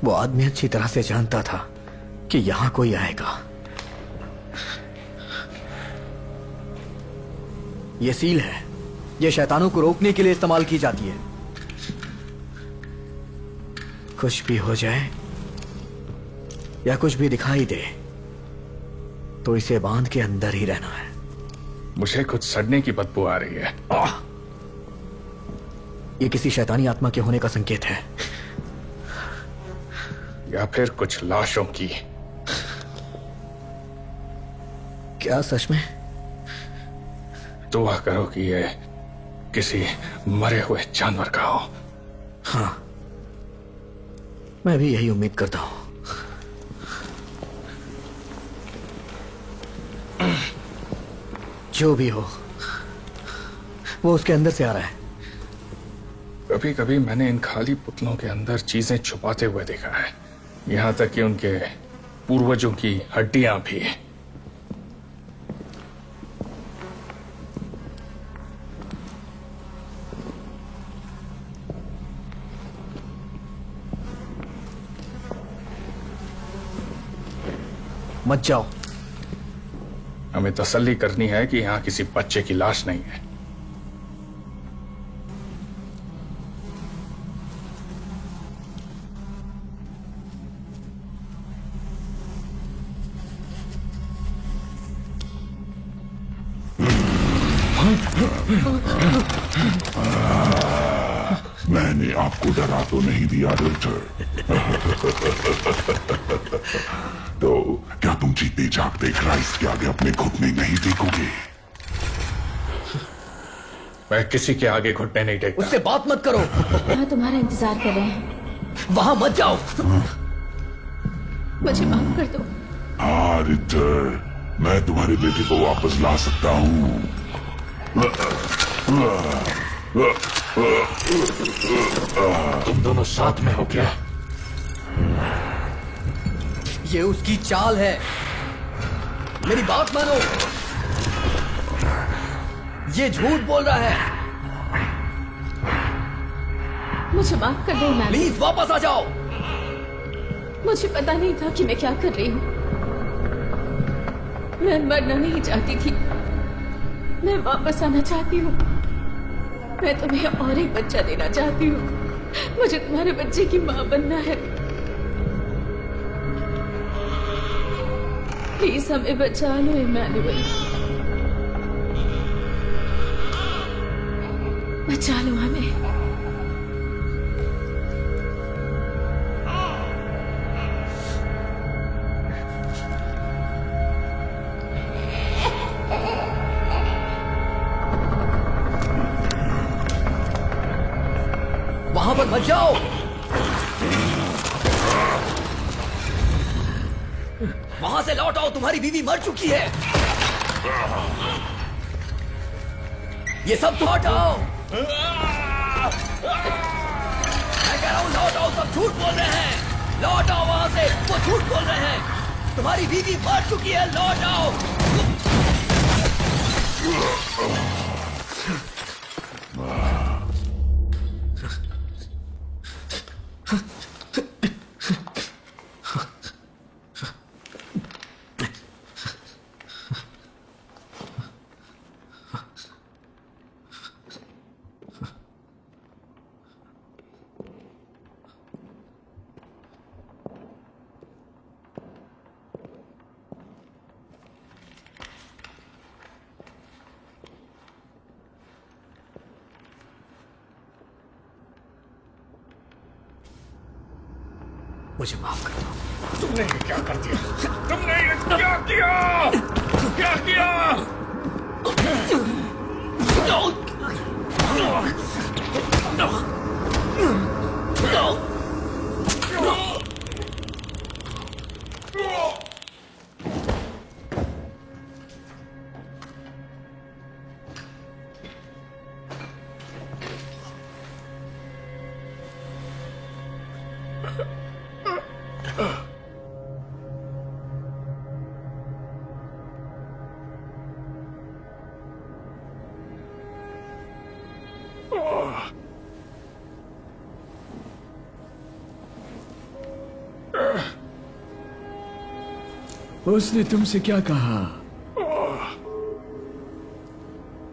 वो आदमी अच्छी तरह से जानता था कि यहां कोई आएगा। ये सील है, ये शैतानों को रोकने के लिए इस्तेमाल की जाती है। कुछ भी हो जाए या कुछ भी दिखाई दे तो इसे बांध के अंदर ही रहना है। मुझे कुछ सड़ने की बदबू आ रही है। ये किसी शैतानी आत्मा के होने का संकेत है, या फिर कुछ लाशों की। क्या सच में? दुआ करो कि ये किसी मरे हुए जानवर का हो। हाँ, मैं भी यही उम्मीद करता हूं। जो भी हो, वो उसके अंदर से आ रहा है। कभी कभी मैंने इन खाली पुतलों के अंदर चीजें छुपाते हुए देखा है, यहां तक कि उनके पूर्वजों की हड्डियां भी। मत जाओ। हमें तसल्ली करनी है कि यहां किसी बच्चे की लाश नहीं है। मैंने आपको डरा तो नहीं दिया रिचर्ड। तो क्या तुम जीते जागते क्राइस्ट के आगे अपने घुटने नहीं टेकोगे? मैं किसी के आगे घुटने नहीं टेकता। उससे बात मत करो। हाँ, तुम्हारा इंतजार कर रहे हैं। वहां मत जाओ। मुझे माफ कर दो। हाँ रिचर्ड, मैं तुम्हारे बेटे को वापस ला सकता हूँ। तुम दोनों साथ में हो क्या? ये उसकी चाल है, मेरी बात मानो। ये झूठ बोल रहा है। मुझे माफ कर दो इमानुएल। प्लीज वापस आ जाओ। मुझे पता नहीं था कि मैं क्या कर रही हूँ। मैं मरना नहीं चाहती थी, मैं वापस आना चाहती हूँ। मैं तुम्हें और एक बच्चा देना चाहती हूँ। मुझे तुम्हारे बच्चे की माँ बनना है। प्लीज हमें बचा लो इमानुएल, बचा लो हमें। वहां पर मत जाओ। वहां से लौट आओ, तुम्हारी बीवी मर चुकी है। ये सब लौट आओ। मैं कह रहा हूं लौट आओ, सब झूठ बोल रहे हैं। लौट आओ वहां से, वो झूठ बोल रहे हैं। तुम्हारी बीवी मर चुकी है, लौट आओ। मुझे माफ कर दो। तुमने ये क्या कर दिया? तुमने ये क्या किया? क्या किया? उसने तुमसे क्या कहा?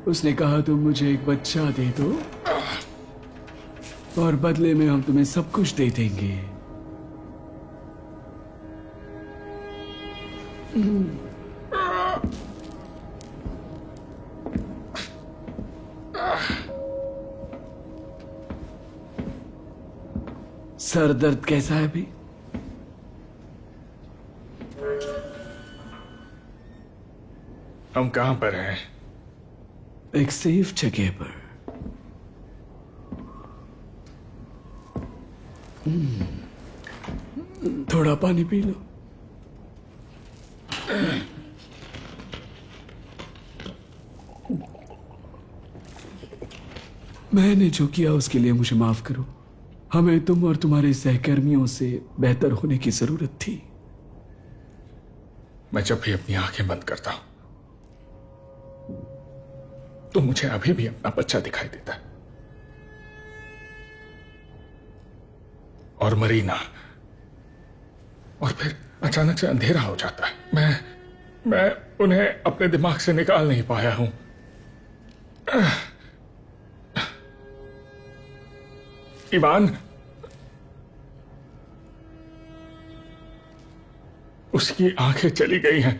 उसने कहा तुम मुझे एक बच्चा दे दो और बदले में हम तुम्हें सब कुछ दे देंगे। सर दर्द कैसा है अभी? हम कहां पर हैं? एक सेफ जगह पर। थोड़ा पानी पी लो। मैंने जो किया उसके लिए मुझे माफ करो। हमें तुम और तुम्हारे सहकर्मियों से बेहतर होने की जरूरत थी। मैं जब भी अपनी आंखें बंद करता हूं तो मुझे अभी भी अपना बच्चा दिखाई देता है और मरीना, और फिर अचानक से अंधेरा हो जाता है। मैं उन्हें अपने दिमाग से निकाल नहीं पाया हूं। इवान, उसकी आंखें चली गई हैं।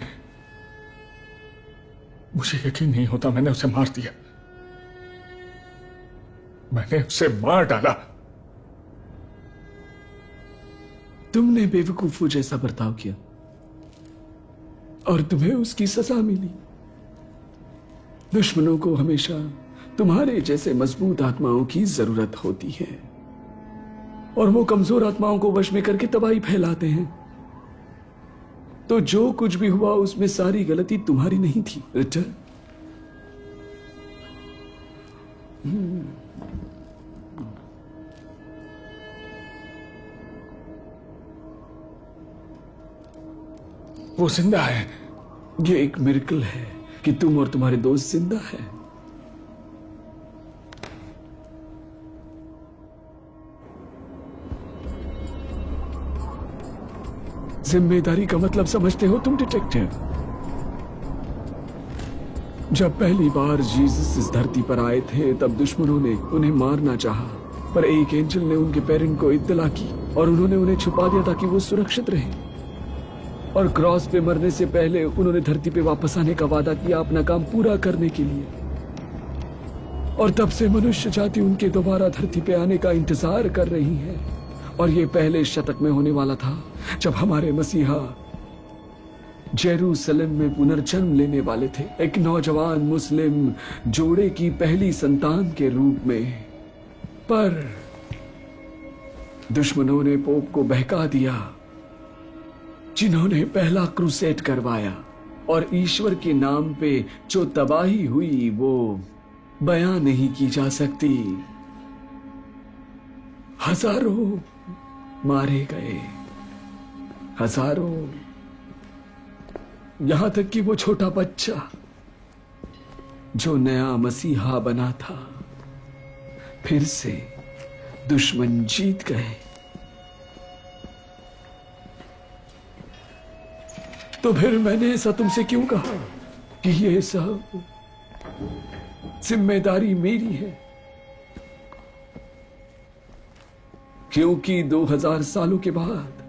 मुझे यकीन नहीं होता मैंने उसे मार दिया। मैंने उसे मार डाला। तुमने बेवकूफों जैसा बर्ताव किया और तुम्हें उसकी सजा मिली। दुश्मनों को हमेशा तुम्हारे जैसे मजबूत आत्माओं की जरूरत होती है और वो कमजोर आत्माओं को वश में करके तबाही फैलाते हैं। तो जो कुछ भी हुआ उसमें सारी गलती तुम्हारी नहीं थी, रिटर। वो जिंदा है। ये एक मिरेकल है कि तुम और तुम्हारे दोस्त जिंदा हैं। जिम्मेदारी का मतलब समझते हो तुम डिटेक्टिव? जब पहली बार जीसस इस धरती पर आए थे तब दुश्मनों ने उन्हें मारना चाहा, पर एक एंजल ने उनके पेरेंट को इत्तला की और उन्होंने उन्हें छुपा दिया ताकि वो सुरक्षित रहे। और क्रॉस पे मरने से पहले उन्होंने धरती पे वापस आने का वादा किया अपना काम पूरा करने के लिए। और तब से मनुष्य जाति उनके दोबारा धरती पे आने का इंतजार कर रही है। और ये पहले शतक में होने वाला था जब हमारे मसीहा जेरूसलम में पुनर्जन्म लेने वाले थे, एक नौजवान मुस्लिम जोड़े की पहली संतान के रूप में। पर दुश्मनों ने पोप को बहका दिया, जिन्होंने पहला क्रूसेड करवाया, और ईश्वर के नाम पे जो तबाही हुई वो बयां नहीं की जा सकती। हजारों मारे गए, हजारों, यहां तक कि वो छोटा बच्चा जो नया मसीहा बना था, फिर से दुश्मन जीत गए। तो फिर मैंने ऐसा तुमसे क्यों कहा कि ये सब जिम्मेदारी मेरी है? क्योंकि 2000 सालों के बाद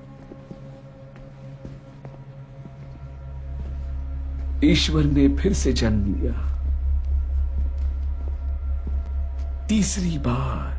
ईश्वर ने फिर से जन्म लिया, तीसरी बार।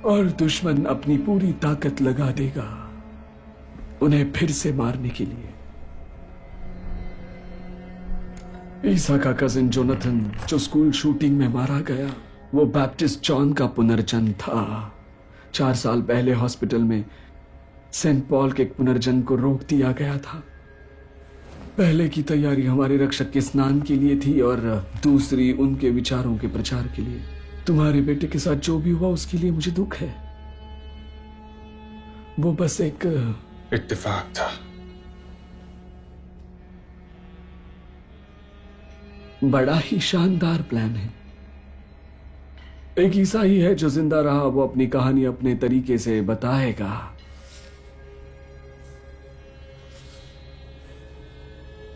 और दुश्मन अपनी पूरी ताकत लगा देगा उन्हें फिर से मारने के लिए। ईसा का कजिन जोनाथन जो स्कूल शूटिंग में मारा गया, वो बैप्टिस्ट जॉन का पुनर्जन्म था। 4 साल पहले हॉस्पिटल में सेंट पॉल के पुनर्जन्म को रोक दिया गया था। पहले की तैयारी हमारे रक्षक के स्नान के लिए थी और दूसरी उनके विचारों के प्रचार के लिए। तुम्हारे बेटे के साथ जो भी हुआ उसके लिए मुझे दुख है। वो बस एक इत्तेफाक था। बड़ा ही शानदार प्लान है। एक ईसाई है जो जिंदा रहा, वो अपनी कहानी अपने तरीके से बताएगा।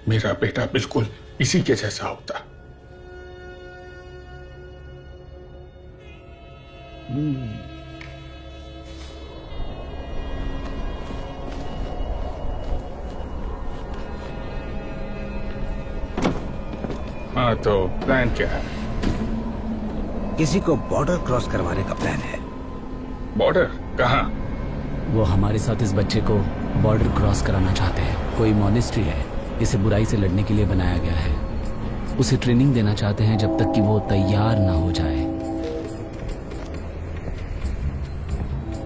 मेरा बेटा बिल्कुल इसी के जैसा होता। हाँ, तो प्लान क्या है? किसी को बॉर्डर क्रॉस करवाने का प्लान है। बॉर्डर कहाँ? वो हमारे साथ इस बच्चे को बॉर्डर क्रॉस कराना चाहते हैं। कोई मॉनेस्ट्री है, इसे बुराई से लड़ने के लिए बनाया गया है। उसे ट्रेनिंग देना चाहते हैं जब तक कि वो तैयार ना हो जाए।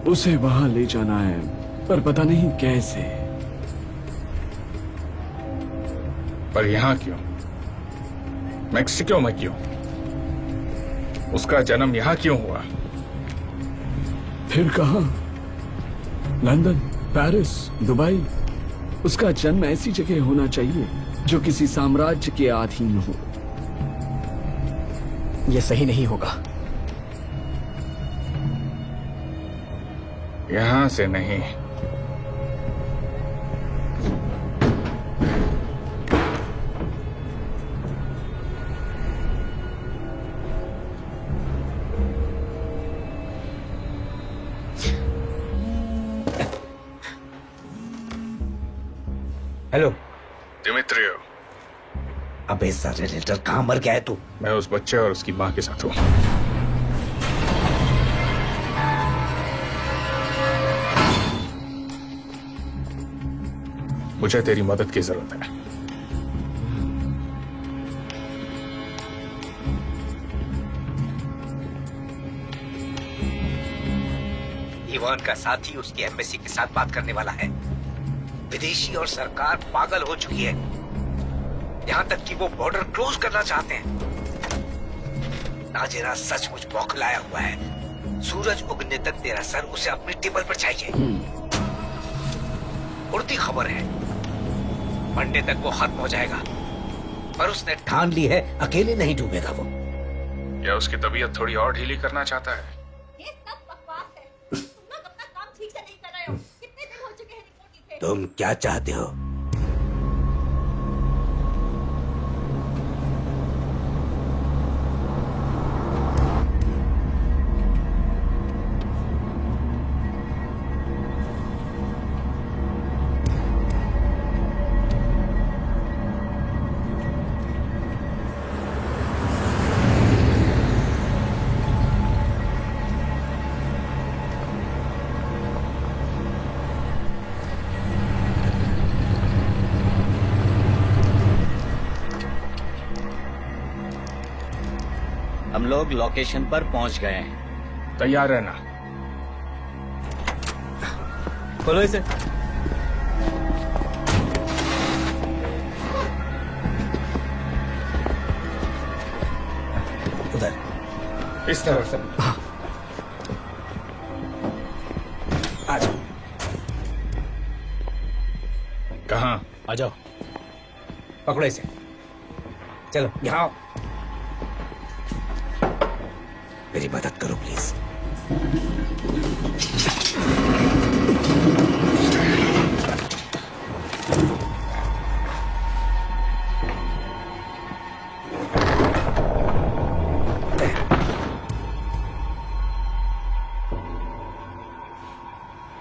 उसे वहां ले जाना है, पर पता नहीं कैसे। पर यहां क्यों? मैक्सिको में क्यों? उसका जन्म यहां क्यों हुआ? फिर कहां? London, Paris, Dubai. उसका जन्म ऐसी जगह होना चाहिए जो किसी साम्राज्य के अधीन हो। यह सही नहीं होगा। यहां से नहीं। हेलो दिमित्रियो। अबे सारे लेटर कहां मर गया है तू? मैं उस बच्चे और उसकी मां के साथ हूं। मुझे तेरी मदद की जरूरत है। इवान का साथी उसकी एम्बेसी के साथ बात करने वाला है। विदेशी और सरकार पागल हो चुकी है, यहां तक कि वो बॉर्डर क्लोज करना चाहते हैं। नाजेरा सचमुच बौखलाया हुआ है। सूरज उगने तक तेरा सर उसे अपनी टेबल पर चाहिए। उड़ती खबर है मंडे तक वो खत्म हो जाएगा, पर उसने ठान ली है अकेले नहीं डूबेगा वो। या उसकी तबीयत थोड़ी और ढीली करना चाहता है? ये सब बकवास है। तुम लोग अपना काम ठीक से नहीं कर रहे हो। कितने दिन हो चुके हैं रिपोर्ट लिखे? तुम क्या चाहते हो? हम लोग लोकेशन पर पहुंच गए हैं। तैयार रहना। खोलो इसे। उधर इस तरफ से। आ जाओ। कहाँ? आ जाओ। पकड़ो इसे। चलो यहाँ आओ। मेरी मदद करो प्लीज।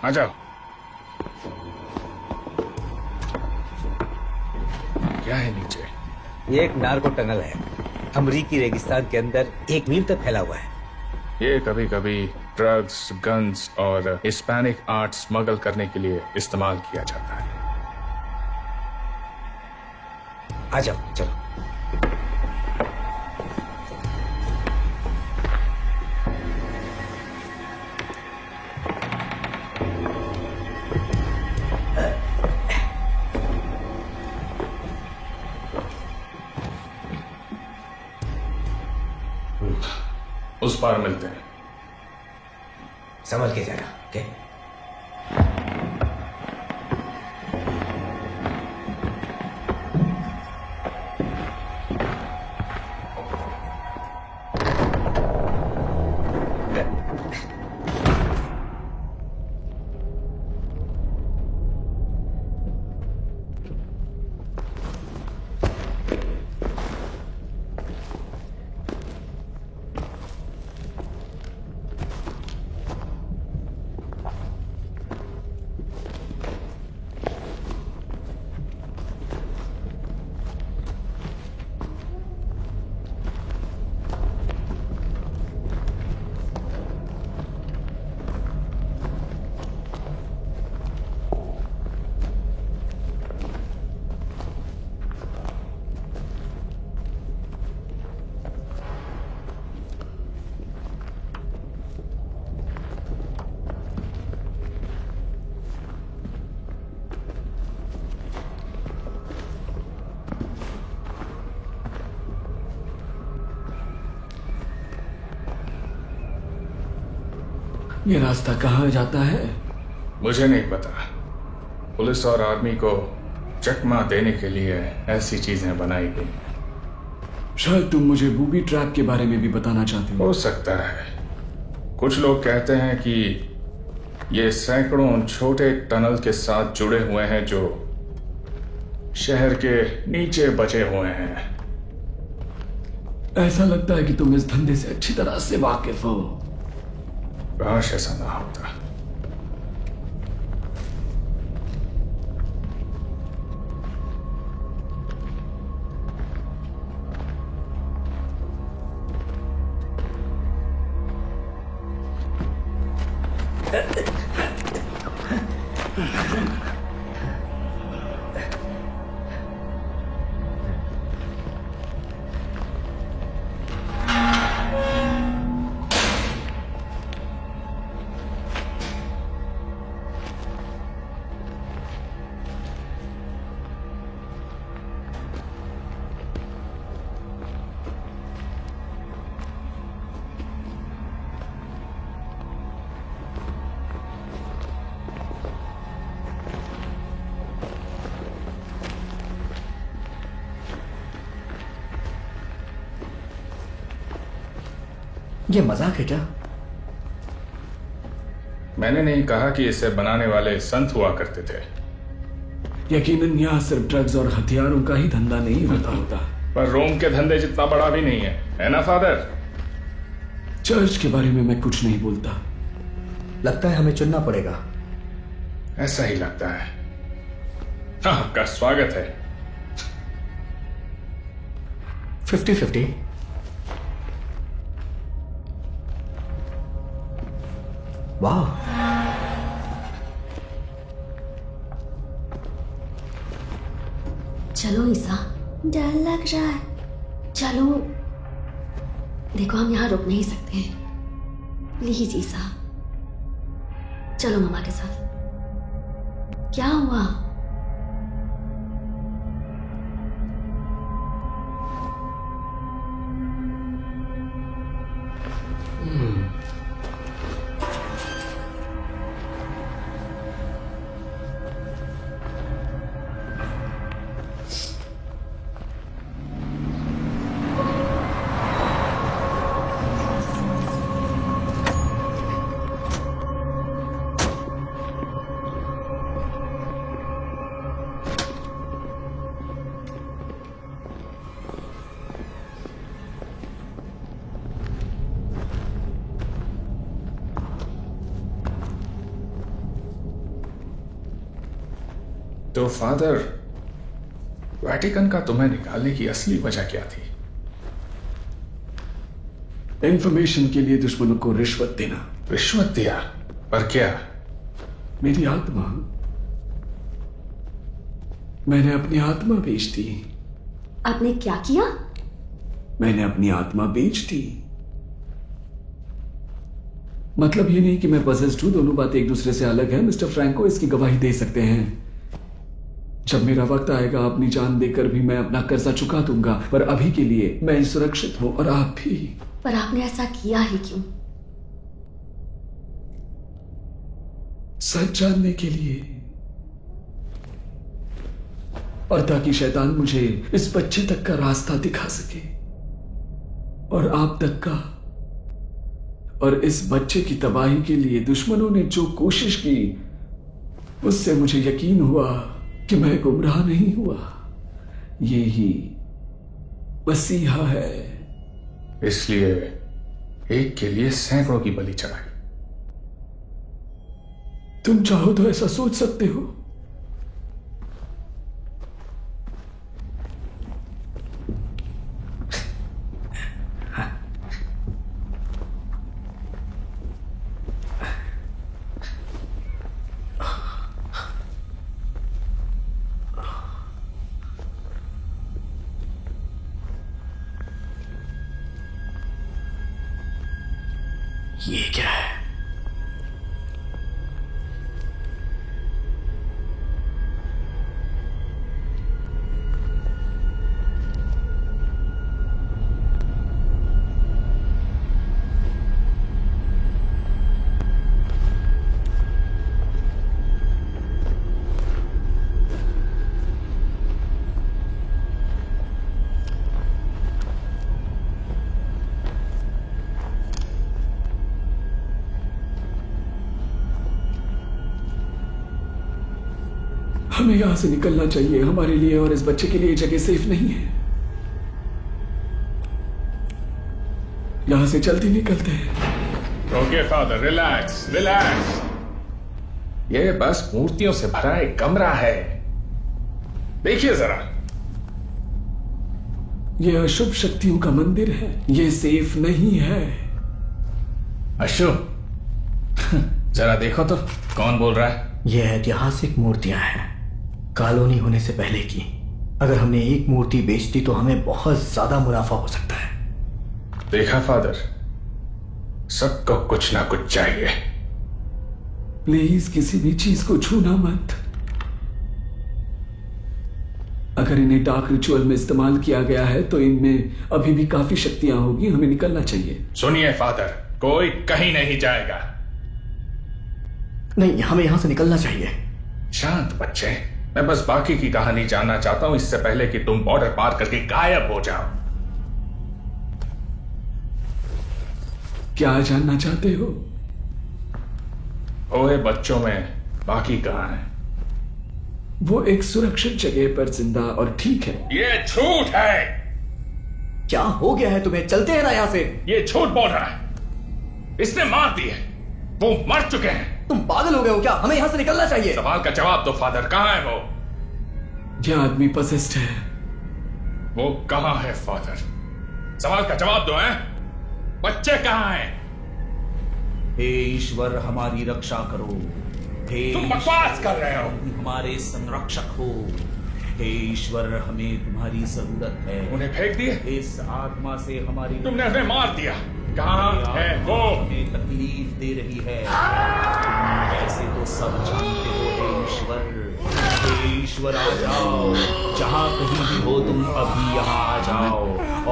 आ जाओ। क्या है नीचे? ये एक नार्को टनल है, अमरीकी रेगिस्तान के अंदर 1 मील तक फैला हुआ है। ये कभी कभी ड्रग्स, गन्स और हिस्पैनिक आर्ट स्मगल करने के लिए इस्तेमाल किया जाता है। आ जाओ चलो। उस पार मिलते हैं। संभल के जाना। ओके? ये रास्ता कहाँ जाता है? मुझे नहीं पता। पुलिस और आर्मी को चकमा देने के लिए ऐसी चीजें बनाई गई हैं। शायद तुम मुझे बूबी ट्रैप के बारे में भी बताना चाहते हो। हो सकता है। कुछ लोग कहते हैं कि ये सैकड़ों छोटे टनल के साथ जुड़े हुए हैं जो शहर के नीचे बचे हुए हैं। ऐसा लगता है कि तुम इस धंधे से अच्छी तरह से वाकिफ हो। काश ऐसा ना होता। ये मजाक है क्या? मैंने नहीं कहा कि इसे बनाने वाले संत हुआ करते थे। यकीनन यहाँ सिर्फ ड्रग्स और हथियारों का ही धंधा नहीं होता। पर रोम के धंधे जितना बड़ा भी नहीं है ना फादर? चर्च के बारे में मैं कुछ नहीं बोलता। लगता है हमें चुनना पड़ेगा। ऐसा ही लगता है। हाँ, आपका स्वागत है। 50-50। वाह, चलो ईसा, डर लग रहा है। चलो, देखो हम यहाँ रुक नहीं सकते हैं। प्लीज ईसा, चलो मम्मा के साथ। क्या हुआ? तो फादर, वेटिकन का तुम्हें निकालने की असली वजह क्या थी? इंफॉर्मेशन के लिए दुश्मनों को रिश्वत देना। रिश्वत दिया? पर क्या? मेरी आत्मा, मैंने अपनी आत्मा बेच दी। आपने क्या किया? मैंने अपनी आत्मा बेच दी। मतलब ये नहीं कि मैं पॉसेस्ड हूं, दोनों बातें एक दूसरे से अलग है। मिस्टर फ्रैंको इसकी गवाही दे सकते हैं। जब मेरा वक्त आएगा, अपनी जान देकर भी मैं अपना कर्जा चुका दूंगा, पर अभी के लिए मैं सुरक्षित हूं और आप भी। पर आपने ऐसा किया ही क्यों? सच जानने के लिए, और ताकि शैतान मुझे इस बच्चे तक का रास्ता दिखा सके, और आप तक का। और इस बच्चे की तबाही के लिए दुश्मनों ने जो कोशिश की, उससे मुझे यकीन हुआ कि मैं गुमराह नहीं हुआ। ये ही मसीहा है। इसलिए एक के लिए सैकड़ों की बलि चढ़ाई। तुम चाहो तो ऐसा सोच सकते हो। ये क्या है? हमें यहां से निकलना चाहिए। हमारे लिए और इस बच्चे के लिए जगह सेफ नहीं है। यहां से जल्दी निकलते हैं। Okay father, relax relax. ये बस मूर्तियों से भरा एक कमरा है। देखिए जरा, ये अशुभ शक्तियों का मंदिर है। ये सेफ नहीं है। अशुभ? जरा देखो तो, कौन बोल रहा है? ये ऐतिहासिक मूर्तियां हैं, कॉलोनी होने से पहले की। अगर हमने एक मूर्ति बेच दी तो हमें बहुत ज्यादा मुनाफा हो सकता है। देखा फादर, सबको कुछ ना कुछ चाहिए। प्लीज किसी भी चीज को छूना मत। अगर इन्हें डार्क रिचुअल में इस्तेमाल किया गया है तो इनमें अभी भी काफी शक्तियां होगी। हमें निकलना चाहिए। सुनिए फादर, कोई कहीं नहीं जाएगा। नहीं, हमें यहां से निकलना चाहिए। शांत बच्चे, मैं बस बाकी की कहानी जानना चाहता हूं इससे पहले कि तुम बॉर्डर पार करके गायब हो जाओ। क्या जानना चाहते हो? ओए बच्चों में बाकी कहाँ है? वो एक सुरक्षित जगह पर जिंदा और ठीक है। ये झूठ है। क्या हो गया है तुम्हें? चलते हैं ना यहाँ से। ये झूठ बोल रहा है। इसने मार दिए, वो मर चुके हैं। तुम पागल हो गए हो क्या? हमें यहाँ से निकलना चाहिए। सवाल का जवाब दो फादर, कहाँ है वो? यह आदमी पसेस्ड है। वो कहाँ है फादर? सवाल का जवाब दो। हैं? बच्चे कहाँ हैं? हे ईश्वर हमारी रक्षा करो। हे तुम बकवास कर रहे हो। तुम हमारे संरक्षक हो। हे ईश्वर हमें तुम्हारी जरूरत है। उन्हें फेंक दिए? इस आत्मा से हमारी तुमने उन्हें मार दिया। कहाँ है वो? हमें तकलीफ दे रही है। तुम ऐसे तो सब जानते हो हे ईश्वर। हे ईश्वर आ जाओ, जहाँ कहीं भी हो तुम अभी यहाँ आ जाओ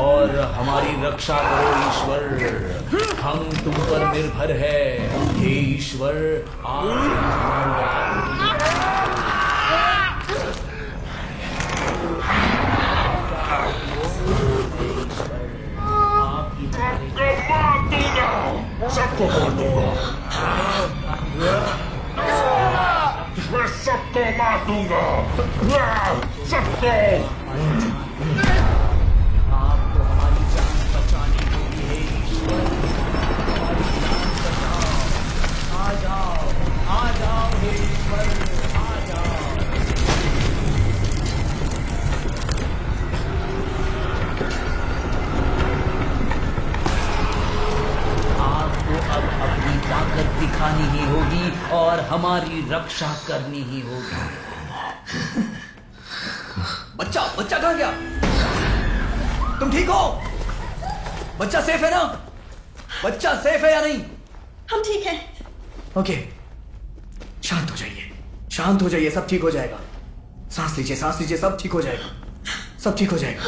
और हमारी रक्षा करो ईश्वर। हम तुम पर निर्भर है। हे ईश्वर सबको मार दूंगा। मैं सबको मार दूंगा। सबको। आपको हमारी जान बचानी होगी हे ईश्वर। हमारी जान बचाओ। आ जाओ हे ईश्वर, आ जाओ। आपको अब अपनी ताकत दिखानी ही होगी और हमारी रक्षा करनी ही होगी। बच्चा कहाँ गया? तुम ठीक हो? बच्चा सेफ है ना? बच्चा सेफ है या नहीं? हम ठीक हैं। ओके, शांत हो जाइए, शांत हो जाइए, सब ठीक हो जाएगा। सांस लीजिए, सांस लीजिए, सब ठीक हो जाएगा, सब ठीक हो जाएगा।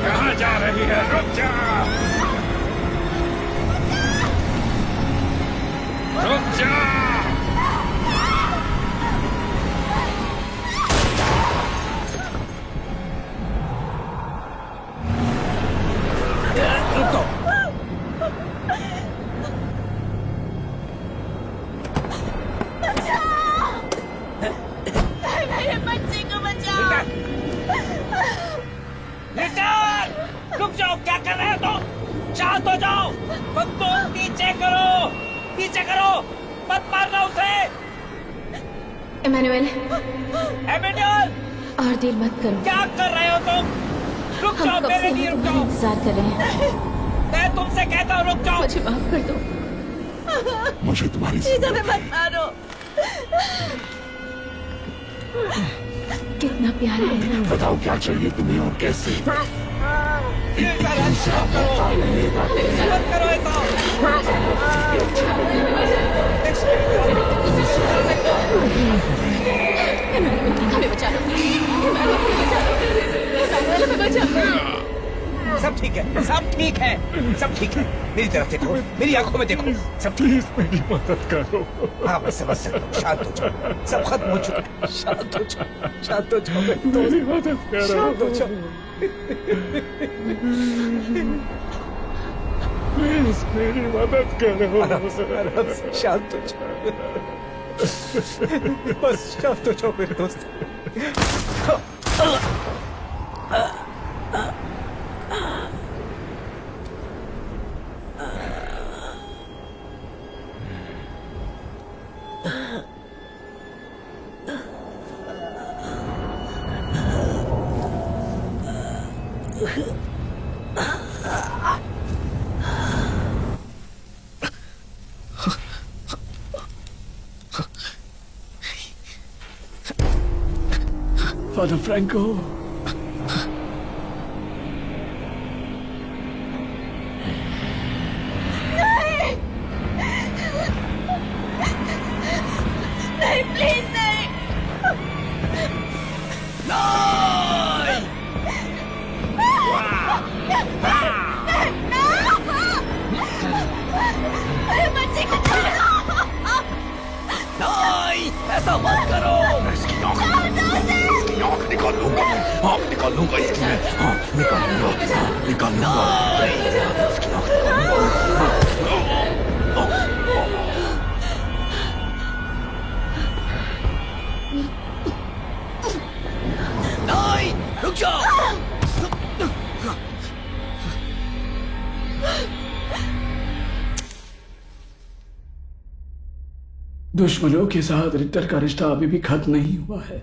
कहाँ जा रही है? रुक जा। जाओ, क्या कर रहे हो तुम? शांत हो जाओ। बंदूक पीछे करो, पीछे करो, मत मारना उसे। इमैनुअल, एमेन्युअल, और देर मत करो। क्या कर रहे हो तुम? रुक हम जाओ, कब मेरे से लिए रुक तुम्हारा जाओ। इंतजार कर रहे हैं। मैं तुमसे कहता हूँ रुक जाओ। मुझे माफ कर दो। मुझे तुम्हारी इसे मत मारो। कितना प्यारा है। बताओ क्या चाहिए तुम्हें और कैसे? मत करो हमें बचा लो। हमें बचा लो। सब ठीक है, सब ठीक है, सब ठीक है। मेरी तरफ देखो, मेरी आंखों में देखो, सब ठीक है। मेरी मदद करो। हाँ, मैं समझ सकता हूँ। शांत हो जाओ, सब खत्म हो चुका है। शांत हो जाओ, शांत हो जाओ मेरे दोस्त। मेरी मदद करो। शांत हो जाओ। प्लीज मेरी मदद करो। आराम से शांत हो जाओ। बस शांत हो जाओ मेरे दोस्त। फादर फ्रैंको, नहीं, प्लीज नहीं। बच्चे को ऐसा मत करो। इसकी आंख निकाल लूंगा, आंख निकाल लूंगा इसकी मैं। हाँ, निकाल लूंगा, हाँ, निकाल लूंगा। इसकी आंख निकाल लूंगा। नहीं, रुक जाओ। दुश्मनों के साथ रिक्टर का रिश्ता अभी भी खत्म नहीं हुआ है।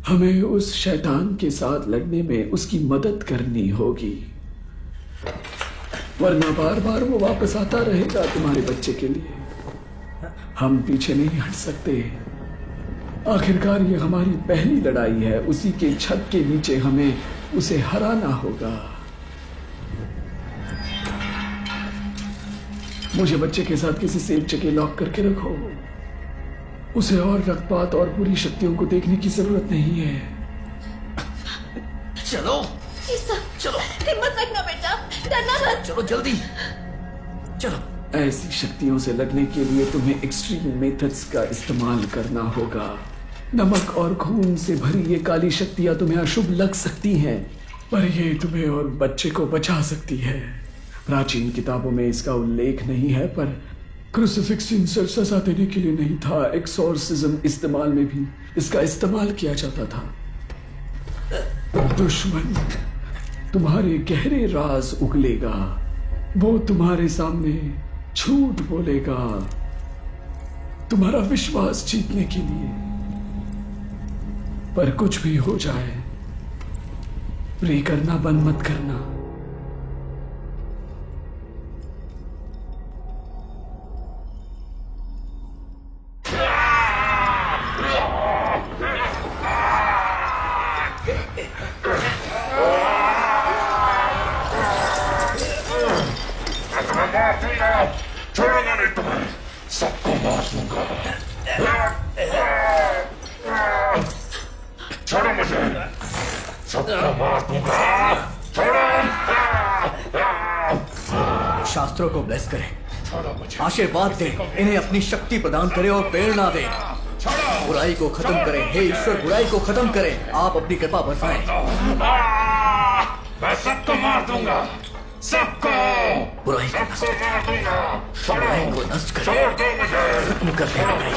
हमें उस शैतान के साथ लड़ने में उसकी मदद करनी होगी, वरना बार बार वो वापस आता रहेगा तुम्हारे बच्चे के लिए। हम पीछे नहीं हट सकते। आखिरकार ये हमारी पहली लड़ाई है। उसी के छत के नीचे हमें उसे हराना होगा। मुझे बच्चे के साथ किसी सेफ जगह लॉक करके रखो। उसे और रक्तपात और बुरी शक्तियों को देखने की जरूरत नहीं है। चलो चलो, हिम्मत रखना बेटा, डरना मत। चलो जल्दी चलो। ऐसी शक्तियों से लड़ने के लिए तुम्हें एक्सट्रीम मेथड्स का इस्तेमाल करना होगा। नमक और खून से भरी ये काली शक्तियां तुम्हें अशुभ लग सकती हैं, पर ये तुम्हें और बच्चे को बचा सकती है। प्राचीन किताबों में इसका उल्लेख नहीं है, पर क्रूसिफिक्सिंग सिर्फ सजा देने के लिए नहीं था, एक्सोर्सिज्म इस्तेमाल में भी इसका इस्तेमाल किया जाता था। दुश्मन तुम्हारे गहरे राज उगलेगा, वो तुम्हारे सामने झूठ बोलेगा तुम्हारा विश्वास जीतने के लिए। पर कुछ भी हो जाए, प्रे करना बंद मत करना। छोड़ूंगा नहीं तुम्हें, सबको मार दूंगा। छोड़ो मुझे, सबको मार दूंगा। छोड़ो। शास्त्रों को ब्लेस करें, छोड़ो मुझे, आशीर्वाद दें, इन्हें अपनी शक्ति प्रदान करें और प्रेरणा दें। बुराई को खत्म करें, हे ईश्वर बुराई को खत्म करें, आप अपनी कृपा बरसाएं। मैं सबको मार दूंगा, सबको बुराई को नष्ट करें, बुराई को नष्ट करें, खत्म कर दे बुराई,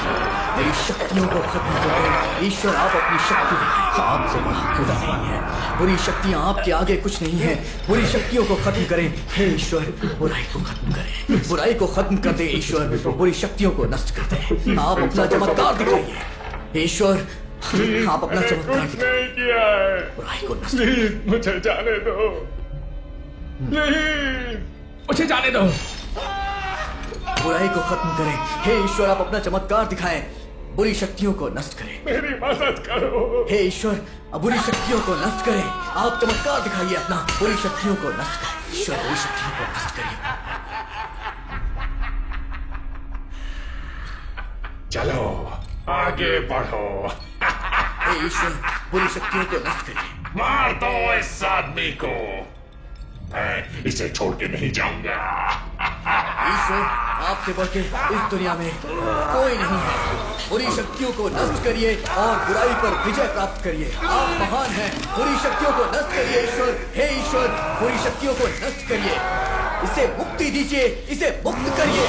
मेरी शक्तियों को खत्म कर दे। ईश्वर आप अपनी शक्ति दें, आपसे बड़ा खुदा नहीं है, बुरी शक्तियां आपके आगे कुछ नहीं है, बुरी शक्तियों को खत्म करें। हे ईश्वर बुराई को खत्म करें, बुराई को खत्म कर दे ईश्वर, बुरी शक्तियों को नष्ट कर दे। आप अपना चमत्कार दिखाइए ईश्वर, आप अपना चमत्कार दिखाइए, नहीं किया है, बुराई को नष्ट प्लीज मुझे जाने दो, प्लीज मुझे जाने दो। बुराई को खत्म करें। हे ईश्वर आप अपना चमत्कार दिखाएं, बुरी शक्तियों को नष्ट करें। मेरी मदद करो। हे ईश्वर अब बुरी शक्तियों को नष्ट करें, आप चमत्कार दिखाइए अपना, बुरी शक्तियों को नष्ट करें ईश्वर, बुरी शक्तियों को नष्ट करिए। चलो आगे बढ़ो। हे ईश्वर बुरी शक्तियों को नष्ट करिए। मार दो इस आदमी को, मैं इसे छोड़ के नहीं जाऊंगा। ईश्वर आपसे बढ़ के इस दुनिया में कोई नहीं है, बुरी शक्तियों को नष्ट करिए और बुराई पर विजय प्राप्त करिए। आप महान हैं, बुरी शक्तियों को नष्ट करिए ईश्वर। हे ईश्वर बुरी शक्तियों को नष्ट करिए, इसे मुक्ति दीजिए, इसे मुक्त करिए।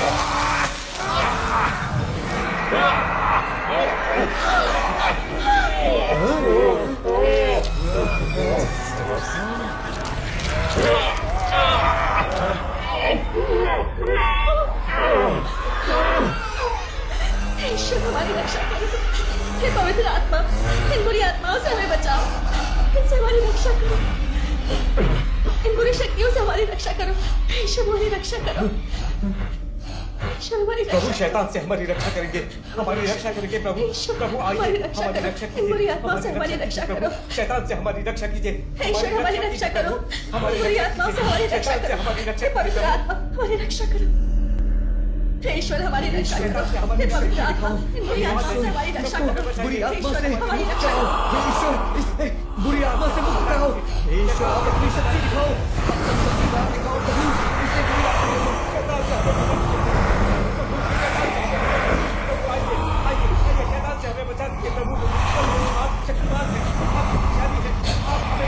ईश्वर हमारी रक्षा करो, हे पवित्र आत्मा इन बुरी आत्माओं से हमें बचाओ, इनसे हमारी रक्षा करो, इन बुरी शक्तियों से हमारी रक्षा करो। ईश्वर हमारी रक्षा करो, ईश्वर हमारी रक्षा। प्रभु शैतान से हमारी रक्षा करेंगे, हमारी रक्षा करेंगे प्रभु। प्रभु आइए हमारी रक्षा कीजिए, इन बुरी आत्माओं से हमारी रक्षा करो। शैतान से हमारी रक्षा कीजिए, ईश्वर हमारी रक्षा करो, बुरी आत्माओं से हमारी रक्षा करो, हे पवित्र आत्मा हमारी रक्षा करो। हे ईश्वर हमारी रक्षा करो, हे पवित्र आत्मा इन बुरी आत्माओं से हमारी रक्षा करो, बुरी आत्मा से हमारी रक्षा करो। हे ईश्वर इस बुरी आत्मा से मुक्त कराओ। हे ईश्वर आप अपनी शक्ति दिखाओ, अपनी शक्ति दिखाओ प्रभु, इसे बुरी आत्मा से मुक्त कराओ। शैतान से हमें बचा दीजिए प्रभु, आप शक्तिमान हैं, आप शक्तिशाली हैं, आप हमें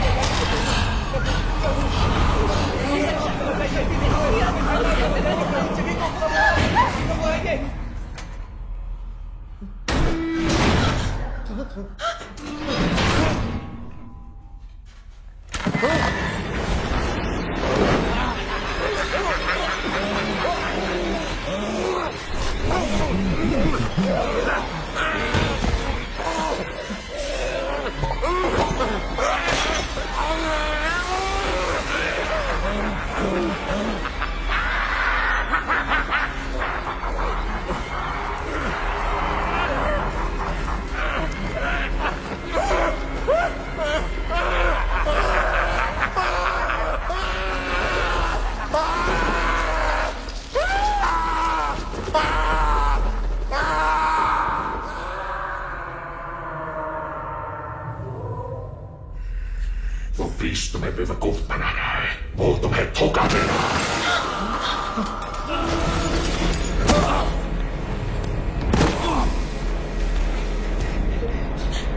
तुम्हें बेवकूफ बना रहा है, वो तुम्हें धोखा देगा।